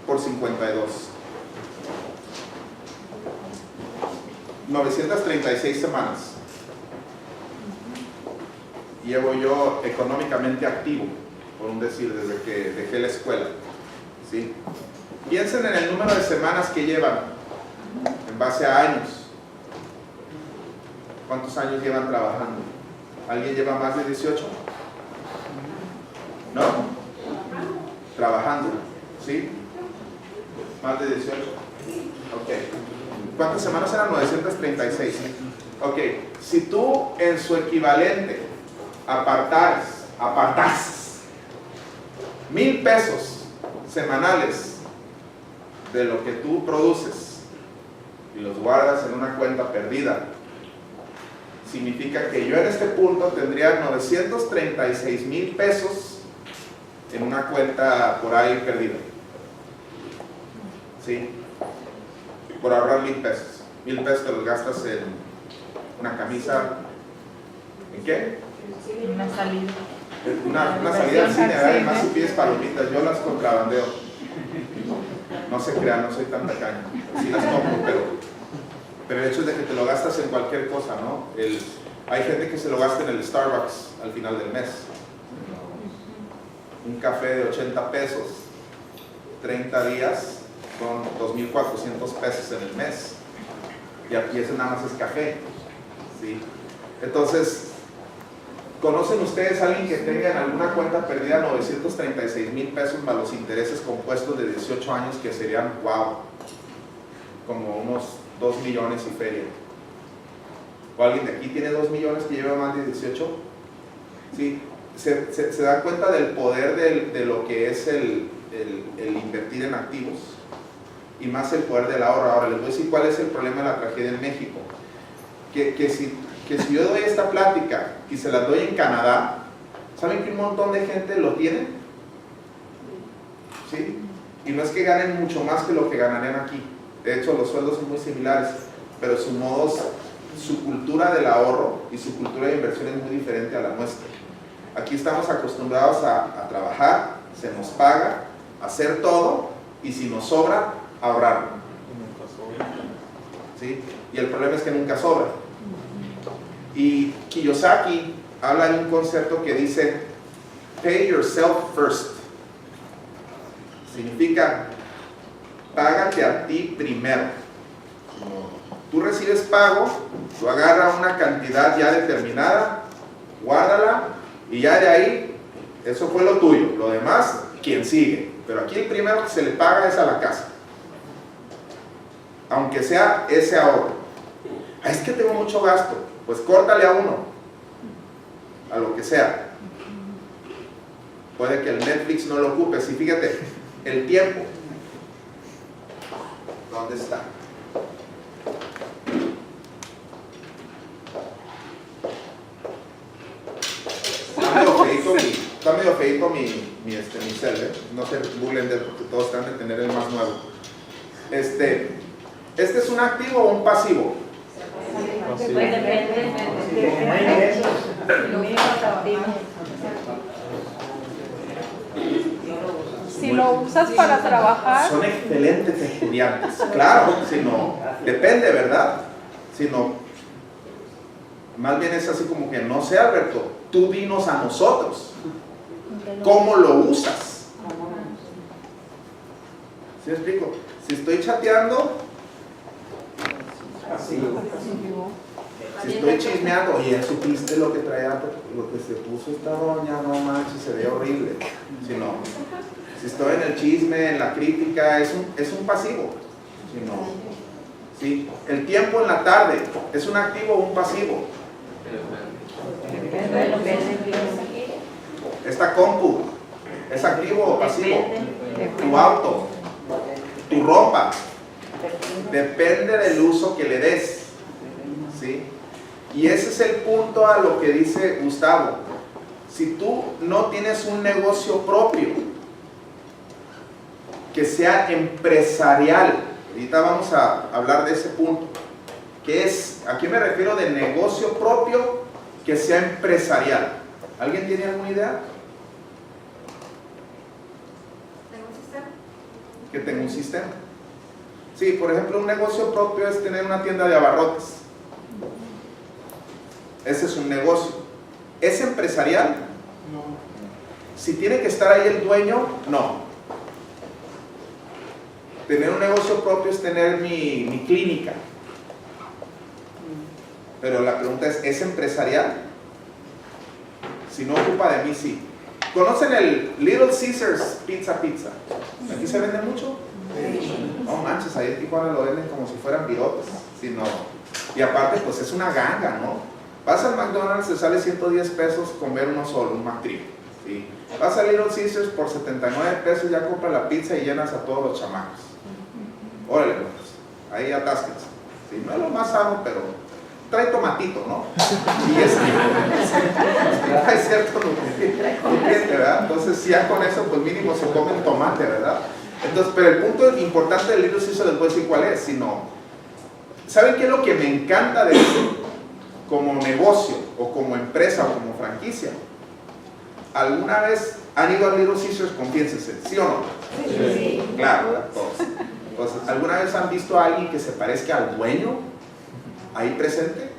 por 52. 936 semanas. Llevo yo económicamente activo, por un decir, desde que dejé la escuela. ¿Sí? Piensen en el número de semanas que llevan en base a años. ¿Cuántos años llevan trabajando? ¿Alguien lleva más de 18? ¿No? Trabajando, ¿sí? Más de 18. Ok. ¿Cuántas semanas eran? 936. Ok. Si tú en su equivalente apartas 1,000 pesos semanales de lo que tú produces y los guardas en una cuenta perdida, significa que yo en este punto tendría 936,000 pesos en una cuenta por ahí perdida. ¿Sí? Por ahorrar 1,000 pesos. 1,000 pesos te los gastas en una camisa. ¿En qué?
Una salida.
Una salida al cine, además si pides palomitas, yo las contrabandeo. No se crean, no soy tan tacaño. Sí las compro, pero el hecho es de que te lo gastas en cualquier cosa, ¿no? Hay gente que se lo gasta en el Starbucks al final del mes. Un café de 80 pesos, 30 días, son 2,400 pesos en el mes. Y aquí eso nada más es café. ¿Sí? Entonces, ¿conocen ustedes a alguien que tenga en alguna cuenta perdida 936,000 pesos más los intereses compuestos de 18 años, que serían, wow, como unos 2 millones y feria? ¿O alguien de aquí tiene 2 millones que lleva más de 18? ¿Sí? ¿Se dan cuenta del poder de lo que es el invertir en activos? Y más el poder del ahorro. Ahora les voy a decir cuál es el problema de la tragedia en México. Que si yo doy esta plática y se las doy en Canadá, ¿saben que un montón de gente lo tiene? ¿Sí? Y no es que ganen mucho más que lo que ganarían aquí. De hecho, los sueldos son muy similares, pero su cultura del ahorro y su cultura de inversión es muy diferente a la nuestra. Aquí estamos acostumbrados a trabajar, se nos paga, a hacer todo, y si nos sobra, ahorrar. ¿Sí? Y el problema es que nunca sobra. Y Kiyosaki habla de un concepto que dice pay yourself first. Significa págate a ti primero. Tú recibes pago, tú agarras una cantidad ya determinada, guárdala, y ya de ahí, eso fue lo tuyo. Lo demás, quien sigue. Pero aquí el primero que se le paga es a la casa, aunque sea ese ahorro. Es que tengo mucho gasto. Pues córtale a uno, a lo que sea. Puede que el Netflix no lo ocupe. Sí, fíjate, el tiempo, ¿dónde está? Está medio feito mi cel, no se burlen de, porque todos están de tener el más nuevo. ¿Este es un activo o un pasivo?
Si lo usas para trabajar,
Son excelentes estudiantes, claro, si no, depende, ¿verdad? Si no, más bien es así como que, no sé, Alberto, tú dinos a nosotros cómo lo usas. ¿Sí me explico? Si estoy chateando, así. Si estoy chismeando, oye, ¿supiste lo que traía, lo que se puso esta doña? No manches, se ve horrible. Si estoy en el chisme, en la crítica, es un pasivo. ¿Sí? El tiempo en la tarde, ¿es un activo o un pasivo? Esta compu, ¿es activo o pasivo? Tu auto, tu ropa, depende del uso que le des. ¿Sí? Y ese es el punto a lo que dice Gustavo. Si tú no tienes un negocio propio que sea empresarial, ahorita vamos a hablar de ese punto, que es, ¿a qué me refiero de negocio propio que sea empresarial? ¿Alguien tiene alguna idea?
¿Tengo un sistema?
Que tenga un sistema. Sí, por ejemplo, un negocio propio es tener una tienda de abarrotes. Ese es un negocio. ¿Es empresarial?
No.
Si tiene que estar ahí el dueño, no. Tener un negocio propio es tener mi clínica. Pero la pregunta es empresarial? Si no ocupa de mí, sí. ¿Conocen el Little Caesars Pizza? ¿Aquí se vende mucho? No manches, ahí en Tijuana lo venden como si fueran virotes. Sí, no. Y aparte, pues es una ganga, ¿no? Vas al McDonald's, te sale 110 pesos comer uno solo, un McTriple. ¿Sí? Vas a Little Caesars por 79 pesos, ya compras la pizza y llenas a todos los chamacos. Órale, pues, ahí atásquense. ¿Sí? No es lo más sano, pero trae tomatito, ¿no? Y hay cierto nutriente, ¿verdad? Entonces, ya con eso, pues mínimo se come el tomate, ¿verdad? Entonces, pero el punto importante del Little Caesars, les voy a decir cuál es, sino, ¿saben qué es lo que me encanta de eso? Como negocio, o como empresa, o como franquicia. ¿Alguna vez han ido a Little Caesars? Confiénsense, ¿sí o no?
Sí.
Claro, ¿verdad? Todos. Entonces, ¿alguna vez han visto a alguien que se parezca al dueño ahí presente?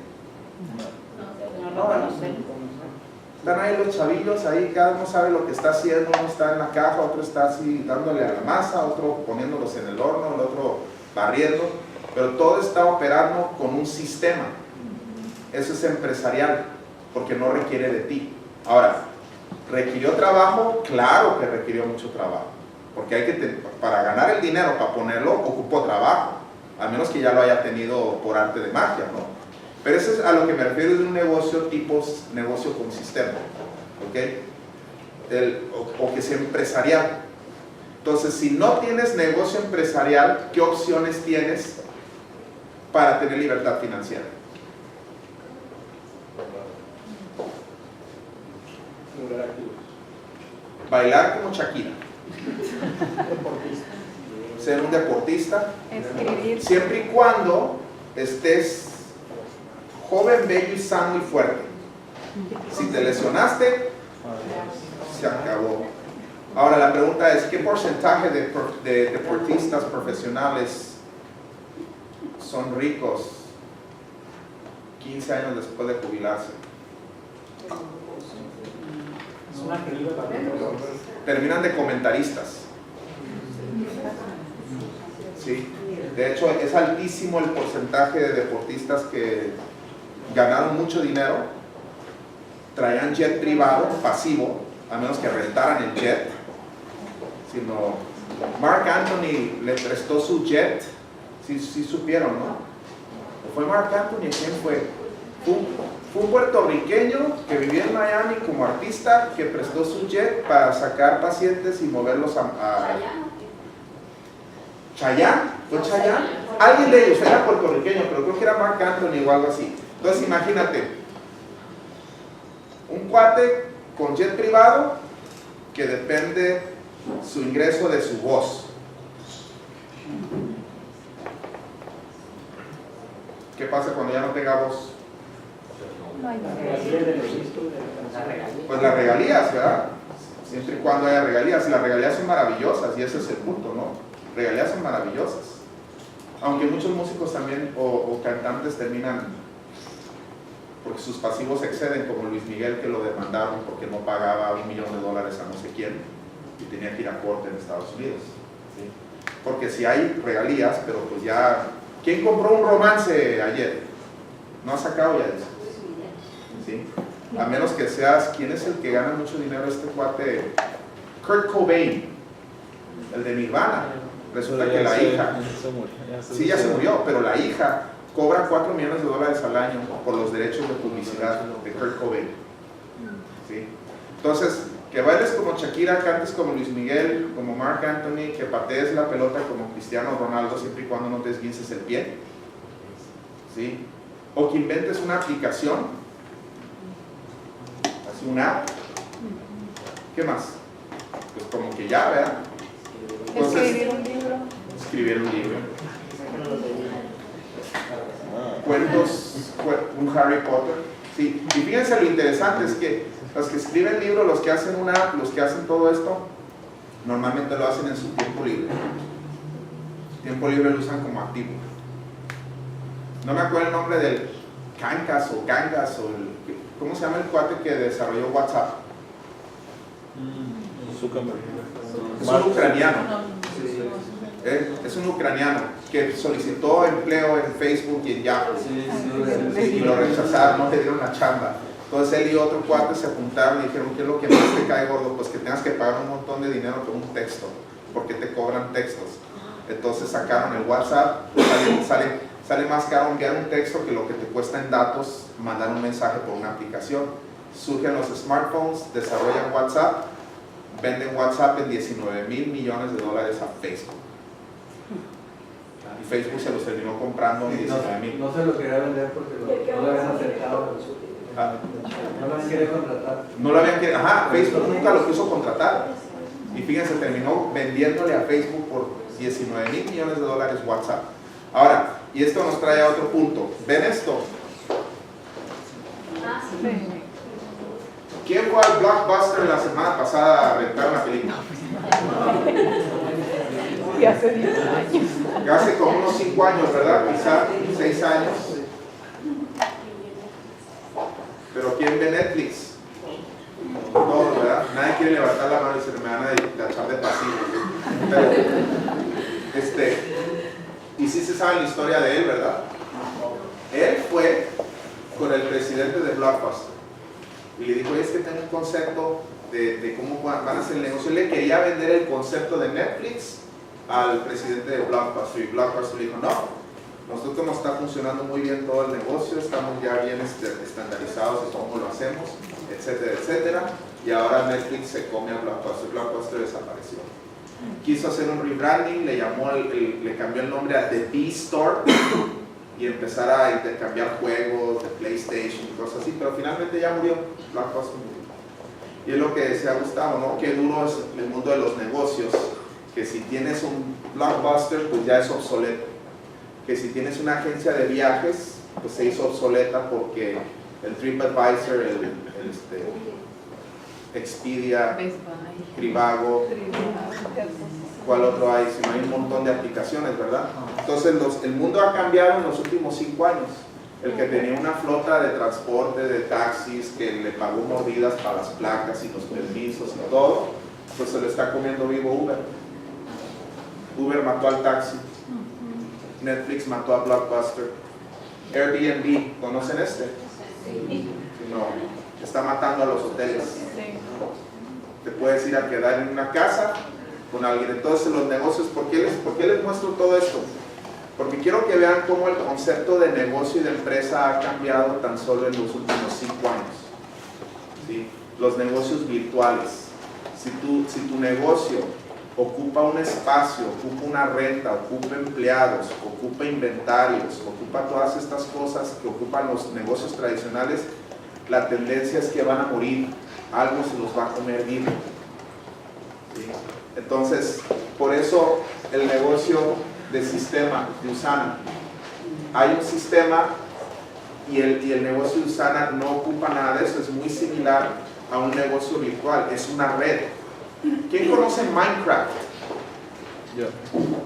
No, no sé.
Están ahí los chavillos, ahí cada uno sabe lo que está haciendo, uno está en la caja, otro está así dándole a la masa, otro poniéndolos en el horno, el otro barriendo, pero todo está operando con un sistema. Eso es empresarial, porque no requiere de ti. Ahora, ¿requirió trabajo? Claro que requirió mucho trabajo, porque hay que para ganar el dinero, para ponerlo, ocupó trabajo, a menos que ya lo haya tenido por arte de magia, ¿no? Pero eso es a lo que me refiero de un negocio tipo negocio con sistema, ¿ok? O que sea empresarial. Entonces, si no tienes negocio empresarial, ¿qué opciones tienes para tener libertad financiera? Bailar como Shakira, ser un deportista,
Escribir.
siempre y cuando estés joven, bello y sano y fuerte. Si te lesionaste, se acabó. Ahora la pregunta es, ¿qué porcentaje de deportistas profesionales son ricos 15 años después de jubilarse? Terminan de comentaristas. ¿Sí? De hecho, es altísimo el porcentaje de deportistas que ganaron mucho dinero, traían jet privado, pasivo, a menos que rentaran el jet. Sino Mark Anthony le prestó su jet, sí supieron, ¿no? ¿Fue Mark Anthony? ¿Quién fue? Fue un puertorriqueño que vivía en Miami como artista que prestó su jet para sacar pacientes y moverlos a Chayanne. ¿Fue Chayanne? Alguien de ellos era puertorriqueño, pero creo que era Mark Anthony o algo así. Entonces imagínate, un cuate con jet privado que depende su ingreso de su voz. ¿Qué pasa cuando ya no tenga voz?
No hay
Pues las regalías, ¿verdad? Siempre y cuando haya regalías. Y las regalías son maravillosas, y ese es el punto, ¿no? Regalías son maravillosas. Aunque muchos músicos también o cantantes terminan porque sus pasivos exceden, como Luis Miguel, que lo demandaron porque no pagaba $1 millón a no sé quién y tenía que ir a corte en Estados Unidos. ¿Sí? Porque si hay regalías, pero pues ya... ¿Quién compró un romance ayer? No ha sacado ya eso. ¿Sí? A menos que seas, ¿quién es el que gana mucho dinero? Este cuate, Kurt Cobain, el de Nirvana. Resulta que la hija, sí, ya se murió, pero la hija cobra $4 millones al año por los derechos de publicidad de Kurt Cobain. ¿Sí? Entonces, que bailes como Shakira, cantes como Luis Miguel, como Mark Anthony, que patees la pelota como Cristiano Ronaldo siempre y cuando no te esguinces el pie. ¿Sí? O que inventes una aplicación, así una app. ¿Qué más? Pues como que ya, ¿verdad? Entonces,
escribir un libro.
Escribir un libro. Cuentos, un Harry Potter. Sí. Y fíjense lo interesante es que los que escriben libros, los que hacen una app, los que hacen todo esto, normalmente lo hacen en su tiempo libre. tiempo libre lo usan como activo. No me acuerdo el nombre del Kangas o ¿cómo se llama el cuate que desarrolló WhatsApp?
Zuckerberg.
Es un ucraniano. Es un ucraniano que solicitó empleo en Facebook y en Yahoo. Y lo rechazaron, no le dieron la chamba. Entonces él y otro cuate se apuntaron y dijeron: ¿qué es lo que más te cae gordo? Pues que tengas que pagar un montón de dinero por un texto, porque te cobran textos. Entonces sacaron el WhatsApp. Sale más caro enviar un texto que lo que te cuesta en datos mandar un mensaje por una aplicación. Surgen los smartphones, desarrollan WhatsApp, venden WhatsApp en $19 mil millones a Facebook. Y Facebook se los terminó comprando en 19 mil.
No se lo quería vender porque no lo habían aceptado. No lo habían querido contratar.
No lo habían querido, Facebook nunca lo quiso contratar. Y fíjense, terminó vendiéndole a Facebook por $19 mil millones WhatsApp. Ahora, y esto nos trae a otro punto. ¿Ven esto? ¿Quién fue al Blockbuster la semana pasada a rentar una película?
Y hace 10 años.
Hace como unos 5 años, ¿verdad? Quizá 6 años. Pero ¿quién ve Netflix? Todos, ¿verdad? Nadie quiere levantar la mano y se me van a echar de pasivo. Y sí se sabe la historia de él, ¿verdad? Él fue con el presidente de Blockbuster y le dijo: es que tengo un concepto de cómo van a hacer el negocio. Él le quería vender el concepto de Netflix al presidente de Blockbuster, y Blockbuster le dijo: no, nosotros nos está funcionando muy bien todo el negocio, estamos ya bien estandarizados de cómo lo hacemos, etcétera, etcétera. Y ahora Netflix se come a Blockbuster. Blockbuster desapareció. Quiso hacer un rebranding, le cambió el nombre a The B Store y empezar a intercambiar juegos de PlayStation y cosas así, pero finalmente ya murió. Blockbuster murió. Y es lo que decía Gustavo, ¿no? Qué duro es el mundo de los negocios, que si tienes un Blockbuster, pues ya es obsoleto. Que si tienes una agencia de viajes, pues se hizo obsoleta porque el TripAdvisor, Expedia, Trivago, ¿cuál otro hay? Si no, hay un montón de aplicaciones, ¿verdad? Entonces el mundo ha cambiado en los últimos 5 años. El que tenía una flota de transporte, de taxis, que le pagó mordidas para las placas y los permisos y todo, pues se lo está comiendo vivo Uber. Uber mató al taxi. Netflix mató a Blockbuster. Airbnb, ¿conocen este? No. Está matando a los hoteles. Te puedes ir a quedar en una casa con alguien. Entonces los negocios, ¿por qué les muestro todo esto? Porque quiero que vean cómo el concepto de negocio y de empresa ha cambiado tan solo en los últimos 5 años. ¿Sí? Los negocios virtuales. Si tu negocio ocupa un espacio, ocupa una renta, ocupa empleados, ocupa inventarios, ocupa todas estas cosas que ocupan los negocios tradicionales, la tendencia es que van a morir, algo se los va a comer vivo. ¿Sí? Entonces, por eso el negocio de sistema de Usana, hay un sistema y el negocio de Usana no ocupa nada de eso, es muy similar a un negocio virtual, es una red. ¿Quién conoce Minecraft?
Yo.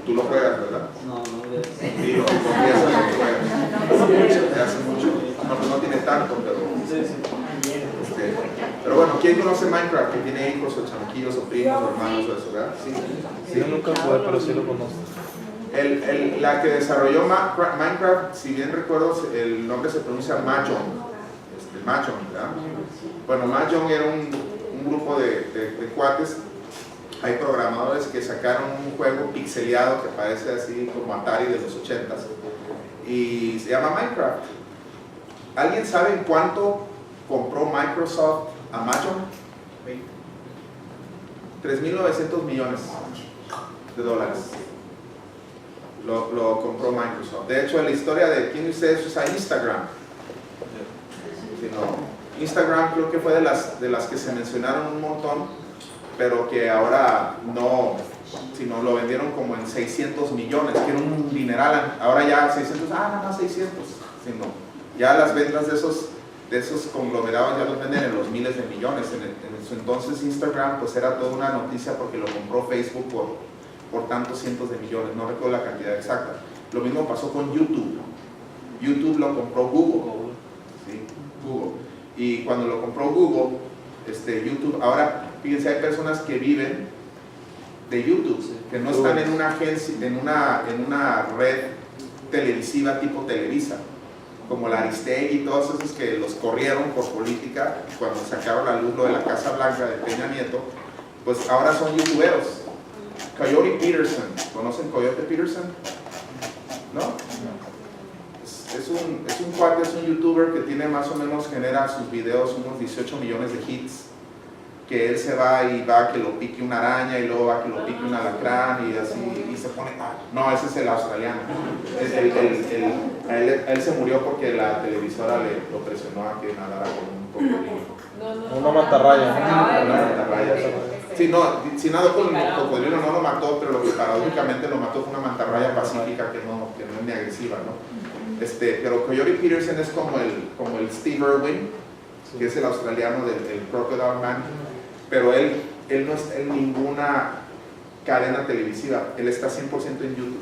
Tú lo juegas, ¿verdad?
No.
Sí, lo juegas. Hace mucho. No tiene tanto, pero bueno, ¿quién conoce Minecraft? Que tiene hijos o chamaquillos o primos o hermanos o eso, ¿verdad? Sí.
Yo nunca jugué, pero sí lo conozco.
La que desarrolló Minecraft, si bien recuerdo, el nombre se pronuncia Mahjong. Mahjong, ¿verdad? Bueno, Mahjong era un grupo de cuates. Hay programadores que sacaron un juego pixeleado que parece así como Atari de los 80s y se llama Minecraft. ¿Alguien sabe en cuánto compró Microsoft a Mahjong? 3.900 millones de dólares lo compró Microsoft. De hecho, en la historia de quién de ustedes usa Instagram, Instagram creo que fue de las que se mencionaron un montón, pero que ahora no, sino lo vendieron como en 600 millones, que era un dineral. Ahora ya 600, nada más 600, sino ya las ventas de esos conglomerados ya los venden en los miles de millones. En su entonces Instagram pues era toda una noticia porque lo compró Facebook por tantos cientos de millones, no recuerdo la cantidad exacta. Lo mismo pasó con YouTube. YouTube lo compró Google, ¿sí? Google. Y cuando lo compró Google, YouTube, ahora fíjense, hay personas que viven de YouTube, que no están en una agencia, en una red televisiva tipo Televisa, como la Aristegui y todos esos que los corrieron por política cuando sacaron a luz lo de la Casa Blanca de Peña Nieto, pues ahora son youtuberos. Coyote Peterson, ¿conocen Coyote Peterson? ¿No? Es un cuate, es un youtuber que tiene más o menos, genera sus videos unos 18 millones de hits, que él se va y va a que lo pique una araña y luego va a que lo pique un alacrán y así, y se pone, no, ese es el australiano. Él se murió porque la televisora lo presionó a que nadara con un cocodrilo.
Una mantarraya.
Una mantarraya. Sí, no, si nadó con el cocodrilo no lo mató, pero lo que paradójicamente lo mató fue una mantarraya pacífica que no es ni agresiva, ¿no? Pero Coyote Peterson es como el Steve Irwin, que es el australiano del Crocodile Man, pero él no está en ninguna cadena televisiva, él está 100% en YouTube.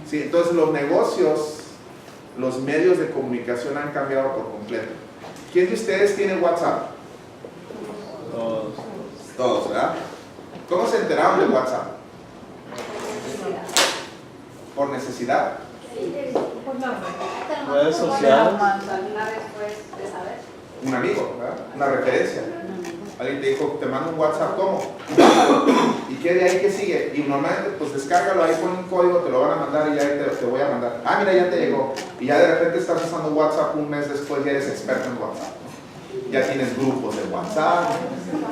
Sí, entonces los negocios, los medios de comunicación han cambiado por completo. ¿Quién de ustedes tiene WhatsApp? Todos, ¿verdad? ¿Cómo se enteraron de WhatsApp? ¿Por necesidad?
Redes sociales.
Un amigo, ¿verdad? Una referencia. Alguien te dijo, te mando un WhatsApp, ¿cómo? ¿Y qué de ahí que sigue? Y normalmente, pues descárgalo, ahí pon un código, te lo van a mandar y ya te voy a mandar. Ah, mira, ya te llegó. Y ya de repente estás usando WhatsApp un mes después, ya eres experto en WhatsApp. Ya tienes grupos de WhatsApp,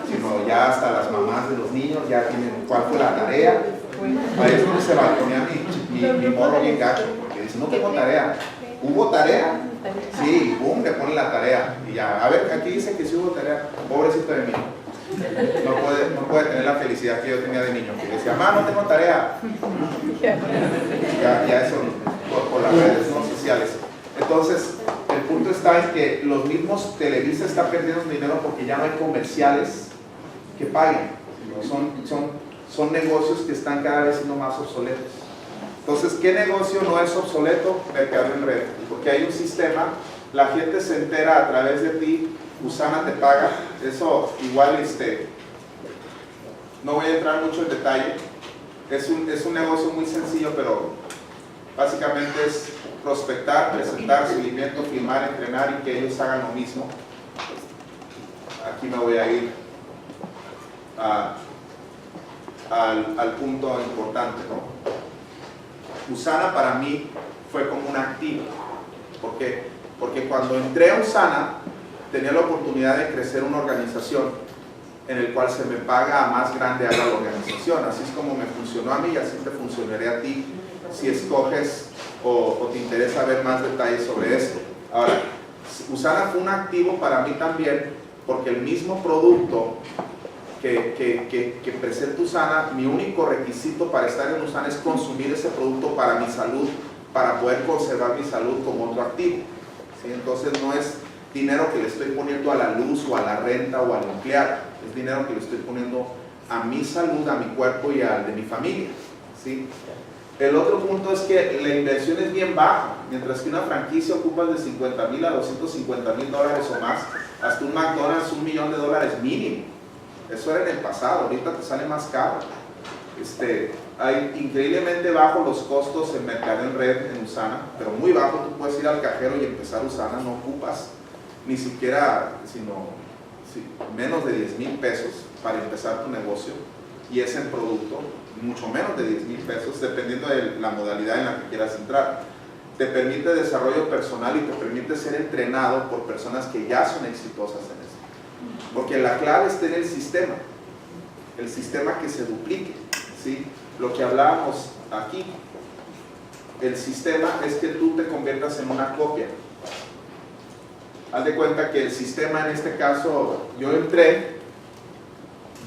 sino ya hasta las mamás de los niños ya tienen cuál fue la tarea. Ahí es donde se balconea mi morro bien gacho, porque dice, no tengo tarea. ¿Hubo tarea? Sí, boom, le ponen la tarea. Y ya, a ver, aquí dice que sí hubo tarea. Pobrecito de mí. No puede tener la felicidad que yo tenía de niño, que decía, mamá, no tengo tarea. Ya eso por las redes sociales. Entonces, el punto está en que los mismos Televisa están perdiendo dinero porque ya no hay comerciales que paguen. Son negocios que están cada vez siendo más obsoletos. Entonces, ¿qué negocio no es obsoleto? Mercado en red. Porque hay un sistema, la gente se entera a través de ti, Usana te paga. Eso igual, no voy a entrar mucho en detalle. Es un negocio muy sencillo, pero básicamente es prospectar, presentar, seguimiento, filmar, entrenar y que ellos hagan lo mismo. Aquí me voy a ir al punto importante, ¿no? Usana para mí fue como un activo. ¿Por qué? Porque cuando entré a Usana tenía la oportunidad de crecer una organización en el cual se me paga a más grande haga la organización. Así es como me funcionó a mí y así te funcionaría a ti si escoges o te interesa ver más detalles sobre esto. Ahora, Usana fue un activo para mí también porque el mismo producto que presenta Usana, mi único requisito para estar en Usana es consumir ese producto para mi salud, para poder conservar mi salud como otro activo. ¿Sí? Entonces no es dinero que le estoy poniendo a la luz o a la renta o al empleado, es dinero que le estoy poniendo a mi salud, a mi cuerpo y al de mi familia. ¿Sí? El otro punto es que la inversión es bien baja, mientras que una franquicia ocupa de $50,000 a $250,000 o más, hasta un McDonald's $1 millón mínimo. Eso era en el pasado, ahorita te sale más caro. Hay increíblemente bajos los costos en mercado en red en Usana, pero muy bajo. Tú puedes ir al cajero y empezar Usana, no ocupas ni siquiera, menos de $10,000 para empezar tu negocio, y es en producto, mucho menos de $10,000, dependiendo de la modalidad en la que quieras entrar. Te permite desarrollo personal y te permite ser entrenado por personas que ya son exitosas en eso. Porque la clave está en el sistema que se duplique, ¿sí? Lo que hablábamos aquí, el sistema es que tú te conviertas en una copia. Haz de cuenta que el sistema, en este caso, yo entré,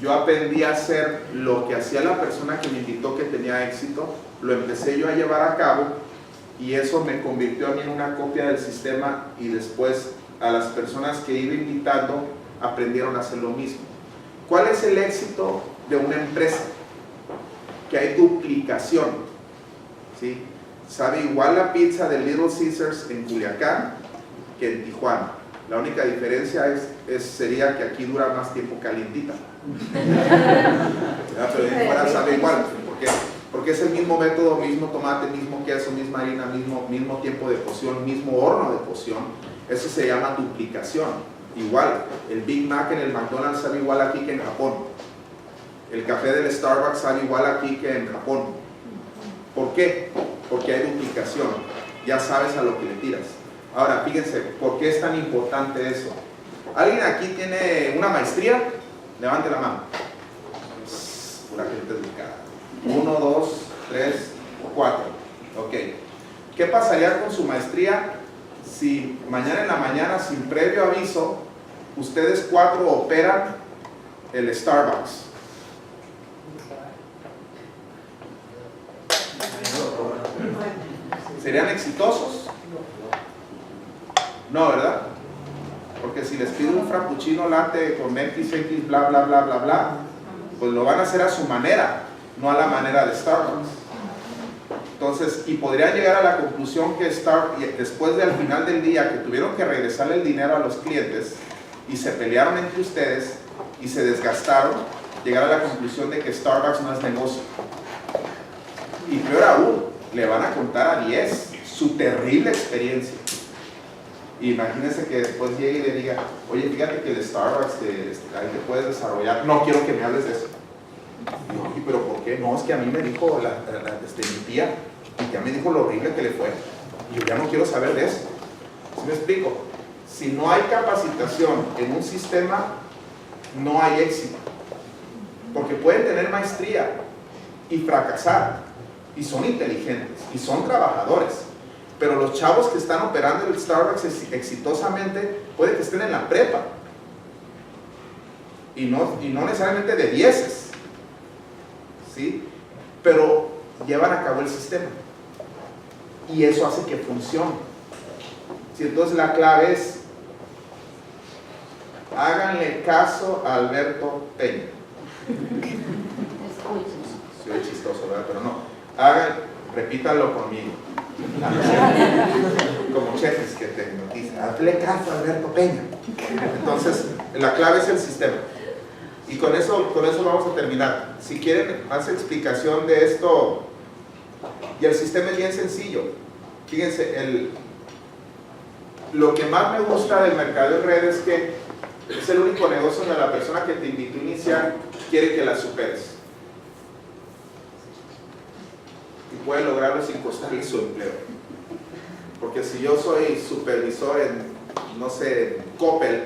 yo aprendí a hacer lo que hacía la persona que me invitó que tenía éxito, lo empecé yo a llevar a cabo y eso me convirtió a mí en una copia del sistema, y después a las personas que iba invitando aprendieron a hacer lo mismo. ¿Cuál es el éxito de una empresa? que hay duplicación, ¿sí? Sabe igual la pizza de Little Caesars en Culiacán que en Tijuana. La única diferencia sería que aquí dura más tiempo calientita. Pero en Tijuana sabe igual. ¿Por qué? Porque es el mismo método, mismo tomate, mismo queso, misma harina, mismo tiempo de cocción, mismo horno de cocción. Eso se llama duplicación. Igual, el Big Mac en el McDonald's sabe igual aquí que en Japón. El café del Starbucks sabe igual aquí que en Japón. ¿Por qué? Porque hay duplicación. Ya sabes a lo que le tiras. Ahora, fíjense, ¿por qué es tan importante eso? ¿Alguien aquí tiene una maestría? Levante la mano. Pura gente educada. 1, 2, 3, 4. Ok. ¿Qué pasaría con su maestría si mañana en la mañana, sin previo aviso, ustedes 4 operan el Starbucks? ¿Serían exitosos? No, ¿verdad? Porque si les pido un frappuccino latte con XX, bla, bla, bla, bla, bla, pues lo van a hacer a su manera, no a la manera de Starbucks. Entonces, y podrían llegar a la conclusión que después del final del día, que tuvieron que regresarle el dinero a los clientes y se pelearon entre ustedes y se desgastaron, llegar a la conclusión de que Starbucks no es negocio. Y peor aún, le van a contar a 10 su terrible experiencia. Imagínense que después llegue y le diga, oye, fíjate que el Starbucks ahí te puedes desarrollar. No quiero que me hables de eso. Y pero ¿por qué? No, es que a mí me dijo mi tía, mi tía me dijo lo horrible que le fue. Y yo ya no quiero saber de eso. ¿Sí me explico? Si no hay capacitación en un sistema, no hay éxito. Porque pueden tener maestría y fracasar. Y son inteligentes. Y son trabajadores. Pero los chavos que están operando el Starbucks exitosamente, puede que estén en la prepa. Y no necesariamente de 10, ¿sí? Pero llevan a cabo el sistema. Y eso hace que funcione. ¿Sí? Entonces la clave es, háganle caso a Alberto Peña. Soy chistoso, ¿verdad? Pero no. Repítanlo conmigo. Como chefes que te notician, hazle caso a Alberto Peña. Entonces, la clave es el sistema. Y con eso vamos a terminar. Si quieren más explicación de esto, y el sistema es bien sencillo. Fíjense, lo que más me gusta del mercado en red es que es el único negocio donde la persona que te invitó a iniciar quiere que la superes. Y puede lograrlo sin costarle su empleo. Porque si yo soy supervisor en, no sé, en Coppel,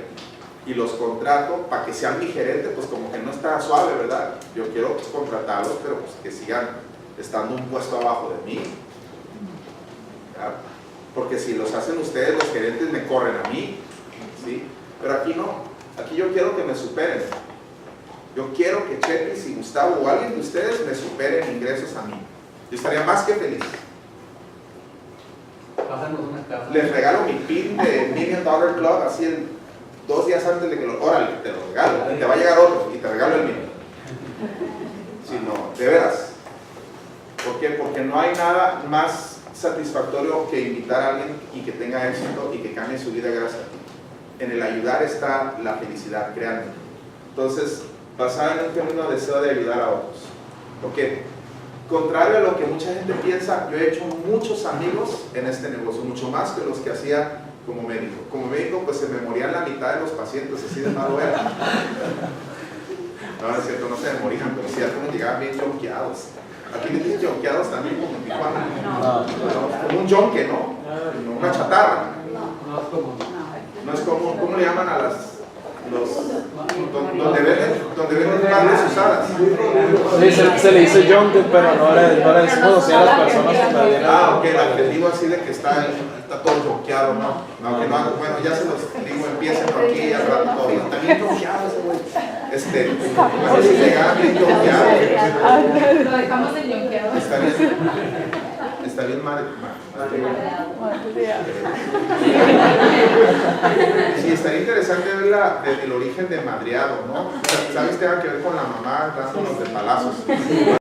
y los contrato para que sean mi gerente, pues como que no está suave, ¿verdad? Yo quiero contratarlos, pero pues que sigan estando un puesto abajo de mí. ¿Verdad? Porque si los hacen ustedes, los gerentes me corren a mí, ¿sí? Pero aquí no, aquí yo quiero que me superen. Yo quiero que Chepis y Gustavo o alguien de ustedes me superen ingresos a mí. Yo estaría más que feliz. Les regalo mi pin de $1 Million Club así en 2 días antes de que órale, te lo regalo, y te va a llegar otro y te regalo el mío. Si no, de veras. ¿Por qué? Porque no hay nada más satisfactorio que invitar a alguien y que tenga éxito y que cambie su vida gracias a ti. En el ayudar está la felicidad, créanme. Entonces, basada en un genuino deseo de ayudar a otros. Porque, contrario a lo que mucha gente piensa, yo he hecho muchos amigos en este negocio, mucho más que los que hacía como médico. Como médico, pues se me morían la mitad de los pacientes, así de malo era. No, es cierto, no se me morían, pero sí, algunos llegaban bien jonqueados. Aquí le dicen jonqueados también, como en Tijuana. Como un jonque, ¿no? Una chatarra. No es común. ¿Cómo le llaman a donde venden carnes usadas?
Sí, se le dice junket, pero no le decimos así a las personas que me vienen.
Ok, el adjetivo así de que está todo jonqueado, ¿no? Bueno, ya se los digo, empiecen por aquí y al rato todo. Está bien jonqueado ese güey. Bueno, si llegaba bien jonqueado.
Lo dejamos en yonqueado.
Está bien mal. Sí, estaría interesante ver el origen de madreado, ¿no? ¿Sabes? Tenga que ver con la mamá dándonos de palazos.